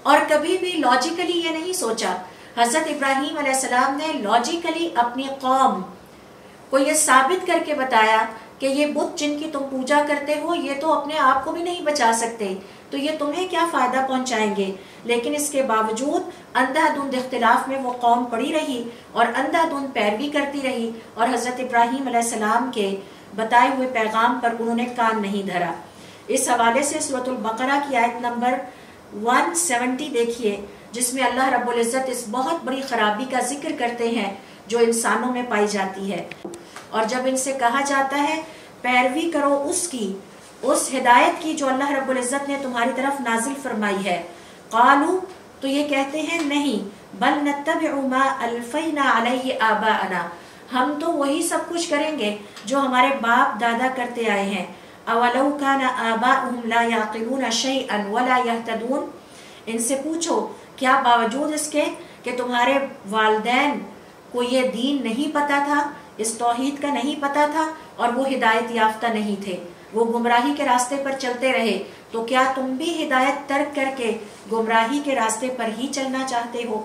اور کبھی بھی لاجیکلی یہ نہیں سوچا۔ حضرت ابراہیم علیہ السلام نے لاجیکلی اپنی قوم کو یہ ثابت کر کے بتایا کہ یہ بت جن کی تم پوجا کرتے ہو یہ تو اپنے آپ کو بھی نہیں بچا سکتے، تو یہ تمہیں کیا فائدہ پہنچائیں گے، لیکن اس کے باوجود اندھا دھند اختلاف میں وہ قوم پڑی رہی اور اندھا دھند پیروی کرتی رہی اور حضرت ابراہیم علیہ السلام کے بتائے ہوئے پیغام پر انہوں نے کان نہیں دھرا۔ اس حوالے سے سورۃ البقرہ کی آیت نمبر 170 دیکھیے جس میں اللہ رب العزت اس بہت بڑی خرابی کا ذکر کرتے ہیں جو انسانوں میں پائی جاتی ہے۔ اور جب ان سے کہا جاتا ہے پیروی کرو اس کی، اس ہدایت کی جو اللہ رب العزت نے تمہاری طرف نازل فرمائی ہے، قالو تو یہ کہتے ہیں نہیں، بل نتبع ما الفینا علیہ آباءنا، ہم تو وہی سب کچھ کریں گے جو ہمارے باپ دادا کرتے آئے ہیں۔ اولو کان آباؤہم لا یعقلون شیئا ولا یہتدون، ان سے پوچھو کیا باوجود اس کے کہ تمہارے والدین کو یہ دین نہیں پتا تھا، اس توحید کا نہیں پتا تھا اور وہ ہدایت یافتہ نہیں تھے، وہ گمراہی کے راستے پر چلتے رہے، تو کیا تم بھی ہدایت ترک کر کے گمراہی کے راستے پر ہی چلنا چاہتے ہو؟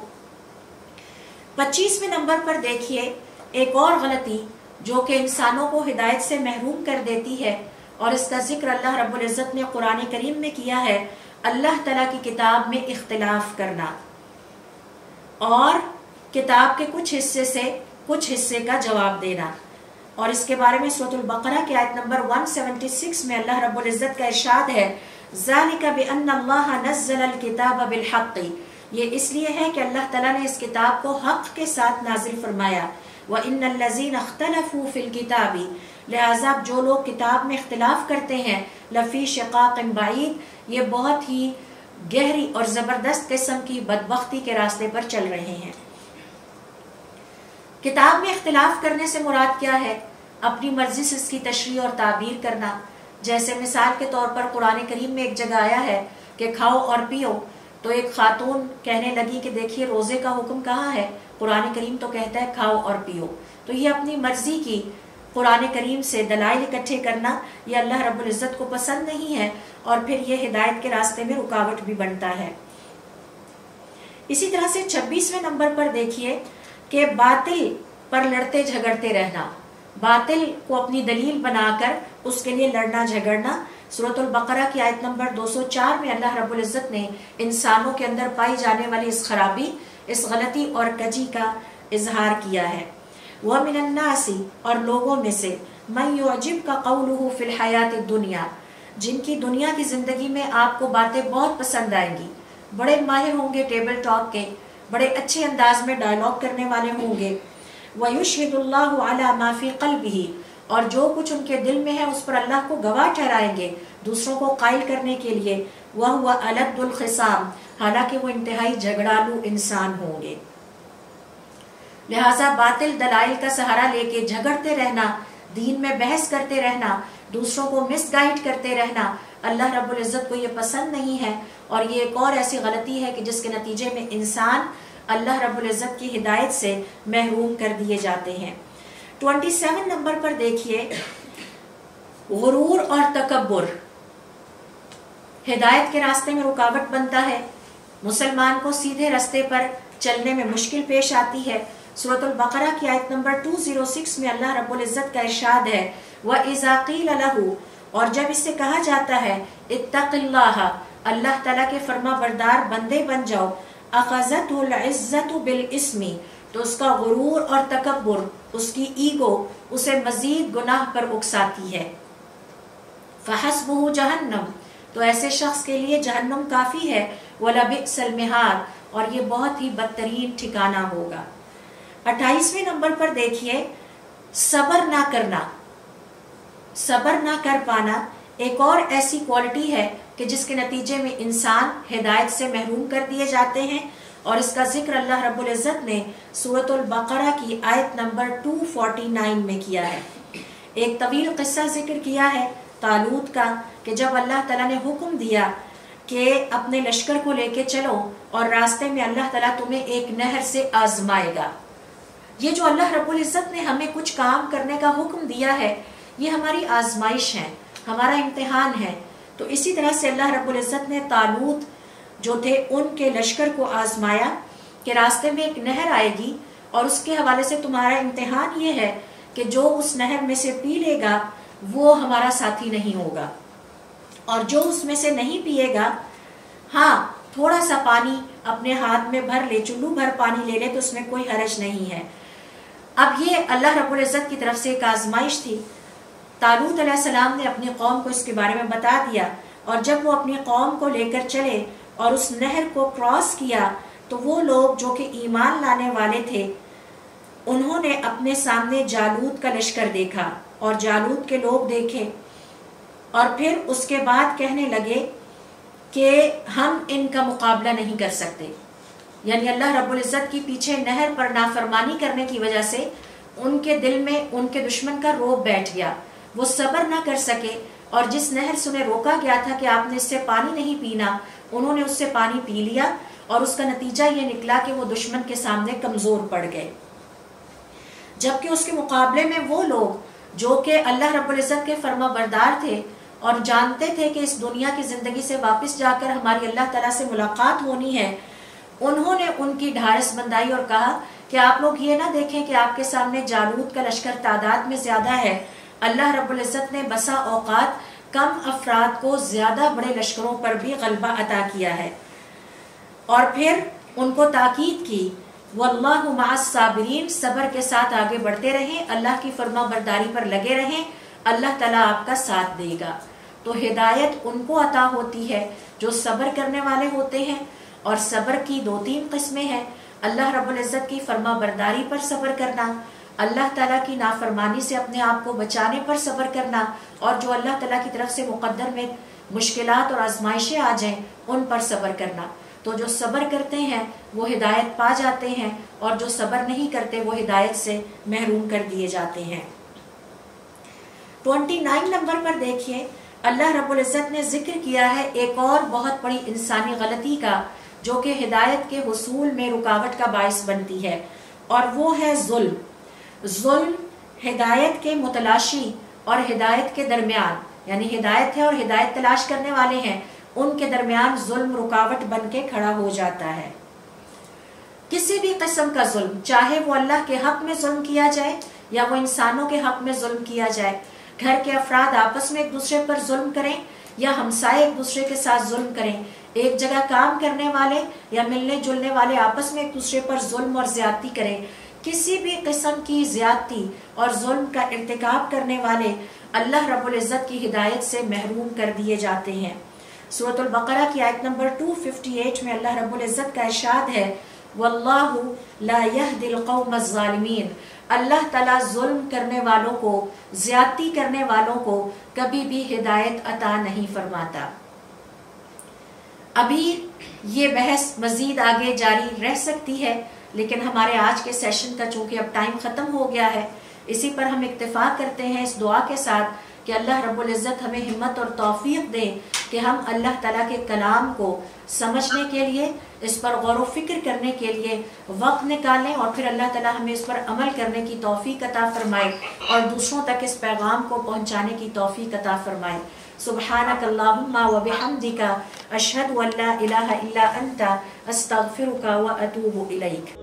25ویں نمبر پر دیکھیے ایک اور غلطی جو کہ انسانوں کو ہدایت سے محروم کر دیتی ہے، اور اس کا ذکر اللہ رب العزت نے قرآن کریم میں کیا ہے، اللہ تعالیٰ کی کتاب میں اختلاف کرنا اور کتاب کے کچھ حصے سے کچھ حصے کا جواب دینا۔ اور اس کے بارے میں سورۃ البقرہ کی آیت نمبر 176 میں اللہ رب العزت کا ارشاد ہے، ذَلِكَ بِأَنَّ اللَّهَ نَزَّلَ الْكِتَابَ بِالْحَقِّ، یہ اس لیے ہے کہ اللہ تعالیٰ نے اس کتاب کو حق کے ساتھ نازل فرمایا، وَإِنَّ الَّذِينَ اخْتَلَفُوا فِي الْكِتَابِ، لہٰذا جو لوگ کتاب میں اختلاف کرتے ہیں، لَفِي شِقَاقٍ بَعِيدٍ، یہ بہت ہی گہری اور زبردست قسم کی بدبختی کے راستے پر چل رہے ہیں۔ کتاب میں اختلاف کرنے سے مراد کیا ہے؟ اپنی مرضی سے اس کی تشریح اور تعبیر کرنا، جیسے مثال کے طور پر قرآن کریم میں ایک جگہ آیا ہے کہ کھاؤ اور پیو، تو ایک خاتون کہنے لگی کہ دیکھیے روزے کا حکم کہاں ہے، قرآن کریم تو کہتا ہے کھاؤ اور پیو۔ تو یہ اپنی مرضی کی قرآن کریم سے دلائل اکٹھے کرنا یہ اللہ رب العزت کو پسند نہیں ہے، اور پھر یہ ہدایت کے راستے میں رکاوٹ بھی بنتا ہے۔ اسی طرح سے 26ویں نمبر پر دیکھیے کہ باطل پر لڑتے جھگڑتے رہنا، باطل کو اپنی دلیل بنا کر اس کے لیے لڑنا جھگڑنا۔ سورۃ البقرہ کی آیت نمبر 204 میں اللہ رب العزت نے انسانوں کے اندر پائی جانے والی اس خرابی، اس غلطی اور کجی کا اظہار کیا ہے۔ وَمِنَ النَّاسِ، اور لوگوں میں سے، مَن يُعْجِبْكَ قَوْلُهُ فِي الْحَيَاةِ الدُّنْيَا، جن کی دنیا کی زندگی میں آپ کو باتیں بہت پسند آئیں گی، بڑے ماہر ہوں گے ٹیبل ٹاک کے، بڑے اچھے انداز میں ڈائلاگ کرنے والے ہوں گے۔ وَيُشْهِدُ اللَّهُ عَلَى مَا فِي قَلْبِهِ، اور جو کچھ ان کے دل میں ہے اس پر اللہ کو گواہ ٹھہرائیں گے دوسروں کو قائل کرنے کے لیے۔ وَهُوَ أَلَدُّ الْخِصَامِ، حالانکہ وہ انتہائی جھگڑالو انسان ہوں گے۔ لہٰذا باطل دلائل کا سہارا لے کے جھگڑتے رہنا، دین میں بحث کرتے رہنا، دوسروں کو مس گائیڈ کرتے رہنا، اللہ رب العزت کو یہ پسند نہیں ہے، اور یہ ایک اور ایسی غلطی ہے کہ جس کے نتیجے میں انسان اللہ رب العزت کی ہدایت سے محروم کر دیے جاتے ہیں۔ 27 نمبر پر دیکھیے غرور اور تکبر ہدایت کے راستے میں رکاوٹ بنتا ہے، مسلمان کو سیدھے راستے پر چلنے میں مشکل پیش آتی ہے۔ سورۃ البقرہ کی آیت نمبر 206 میں اللہ رب العزت کا ارشاد ہے، وَإِذَا قِيلَ لَهُ، اور جب اس سے کہا جاتا ہے اتق اللہ، اللہ تعالیٰ کے فرما بردار بندے بن جاؤ، اخذتہ العزت بالاسم، تو اس کا غرور اور تکبر، اس کی ایگو اسے مزید گناہ پر اکساتی ہے۔ فحسبہ جہنم، تو ایسے شخص کے لیے جہنم کافی ہے، ولبئس المہاد، اور یہ بہت ہی بدترین ٹھکانہ ہوگا۔ 28ویں نمبر پر دیکھیے صبر نہ کرنا، صبر نہ کر پانا ایک اور ایسی کوالٹی ہے کہ جس کے نتیجے میں انسان ہدایت سے محروم کر دیے جاتے ہیں، اور اس کا ذکر اللہ رب العزت نے سورۃ البقرہ کی آیت نمبر 249 میں کیا ہے۔ ایک طویل قصہ ذکر کیا ہے طالوت کا، کہ جب اللہ تعالیٰ نے حکم دیا کہ اپنے لشکر کو لے کے چلو اور راستے میں اللہ تعالیٰ تمہیں ایک نہر سے آزمائے گا۔ یہ جو اللہ رب العزت نے ہمیں کچھ کام کرنے کا حکم دیا ہے، یہ ہماری آزمائش ہے، ہمارا امتحان ہے۔ تو اسی طرح سے اللہ رب العزت نے طالوت جو تھے ان کے لشکر کو آزمایا کہ راستے میں ایک نہر آئے گی، اور اس کے حوالے سے تمہارا امتحان یہ ہے کہ جو اس نہر میں سے پی لے گا وہ ہمارا ساتھی نہیں ہوگا، اور جو اس میں سے نہیں پیے گا، ہاں تھوڑا سا پانی اپنے ہاتھ میں بھر لے، چلو بھر پانی لے لے تو اس میں کوئی حرج نہیں ہے۔ اب یہ اللہ رب العزت کی طرف سے ایک آزمائش تھی۔ طالوت علیہ السلام نے اپنی قوم کو اس کے بارے میں بتا دیا، اور جب وہ اپنی قوم کو لے کر چلے اور اس نہر کو کراس کیا، تو وہ لوگ جو کہ ایمان لانے والے تھے انہوں نے اپنے سامنے جالوت کا لشکر دیکھا اور جالوت کے لوگ دیکھے، اور پھر اس کے بعد کہنے لگے کہ ہم ان کا مقابلہ نہیں کر سکتے. یعنی اللہ رب العزت کی پیچھے نہر پر نافرمانی کرنے کی وجہ سے ان کے دل میں ان کے دشمن کا روب بیٹھ گیا، وہ صبر نہ کر سکے، اور جس نہر سے انہیں روکا گیا تھا کہ آپ نے اس سے پانی نہیں پینا، انہوں نے اس سے پانی پی لیا، اور اس کا نتیجہ یہ نکلا کہ وہ دشمن کے سامنے کمزور پڑ گئے. جبکہ اس کے مقابلے میں وہ لوگ جو کہ اللہ رب العزت کے فرما بردار تھے اور جانتے تھے کہ اس دنیا کی زندگی سے واپس جا کر ہماری اللہ تعالیٰ سے ملاقات ہونی ہے، انہوں نے ان کی ڈھارس بندائی اور کہا کہ آپ لوگ یہ نہ دیکھیں کہ آپ کے سامنے جالوت کا لشکر تعداد میں زیادہ ہے، اللہ رب العزت نے بسا اوقات کم افراد کو زیادہ بڑے لشکروں پر بھی غلبہ عطا کیا ہے. اور پھر ان کو تاکید کی، واللہ مع الصابرین، صبر کے ساتھ آگے بڑھتے رہیں، اللہ کی فرما برداری پر لگے رہیں، اللہ تعالیٰ آپ کا ساتھ دے گا. تو ہدایت ان کو عطا ہوتی ہے جو صبر کرنے والے ہوتے ہیں، اور صبر کی 2-3 قسمیں ہیں. اللہ رب العزت کی فرما برداری پر صبر کرنا، اللہ تعالیٰ کی نافرمانی سے اپنے آپ کو بچانے پر صبر کرنا، اور جو اللہ تعالیٰ کی طرف سے مقدر میں مشکلات اور آزمائشیں آ جائیں ان پر صبر کرنا. تو جو صبر کرتے ہیں وہ ہدایت پا جاتے ہیں، اور جو صبر نہیں کرتے وہ ہدایت سے محروم کر دیے جاتے ہیں. 29 نمبر پر دیکھیے، اللہ رب العزت نے ذکر کیا ہے ایک اور بہت بڑی انسانی غلطی کا جو کہ ہدایت کے حصول میں رکاوٹ کا باعث بنتی ہے، اور وہ ہے ظلم. ظلم ہدایت کے متلاشی اور ہدایت کے درمیان، یعنی ہدایت ہے اور ہدایت تلاش کرنے والے ہیں، ان کے درمیان ظلم رکاوٹ بن کے کھڑا ہو جاتا ہے. کسی بھی قسم کا ظلم، چاہے وہ اللہ کے حق میں ظلم کیا جائے یا وہ انسانوں کے حق میں ظلم کیا جائے، گھر کے افراد آپس میں ایک دوسرے پر ظلم کریں یا ہمسائے ایک دوسرے کے ساتھ ظلم کریں، ایک جگہ کام کرنے والے یا ملنے جلنے والے آپس میں ایک دوسرے پر ظلم اور زیادتی کریں، کسی بھی قسم کی زیادتی اور ظلم کا ارتکاب کرنے والے اللہ رب العزت کی ہدایت سے محروم کر دیے جاتے ہیں. سورۃ البقرہ کی آیت نمبر 258 میں اللہ رب العزت کا ارشاد ہے، واللہ لا یہدی القوم الظالمین، اللہ تعالیٰ ظلم کرنے والوں کو، زیادتی کرنے والوں کو کبھی بھی ہدایت عطا نہیں فرماتا. ابھی یہ بحث مزید آگے جاری رہ سکتی ہے، لیکن ہمارے آج کے سیشن کا چونکہ اب ٹائم ختم ہو گیا ہے، اسی پر ہم اکتفا کرتے ہیں اس دعا کے ساتھ کہ اللہ رب العزت ہمیں ہمت اور توفیق دے کہ ہم اللہ تعالیٰ کے کلام کو سمجھنے کے لیے، اس پر غور و فکر کرنے کے لیے وقت نکالیں، اور پھر اللہ تعالیٰ ہمیں اس پر عمل کرنے کی توفیق عطا فرمائے اور دوسروں تک اس پیغام کو پہنچانے کی توفیق عطا فرمائے. سبحانک اللہم و بحمدک، اشہد ان لا الہ الا انت، استغفرک و اتوب الیک.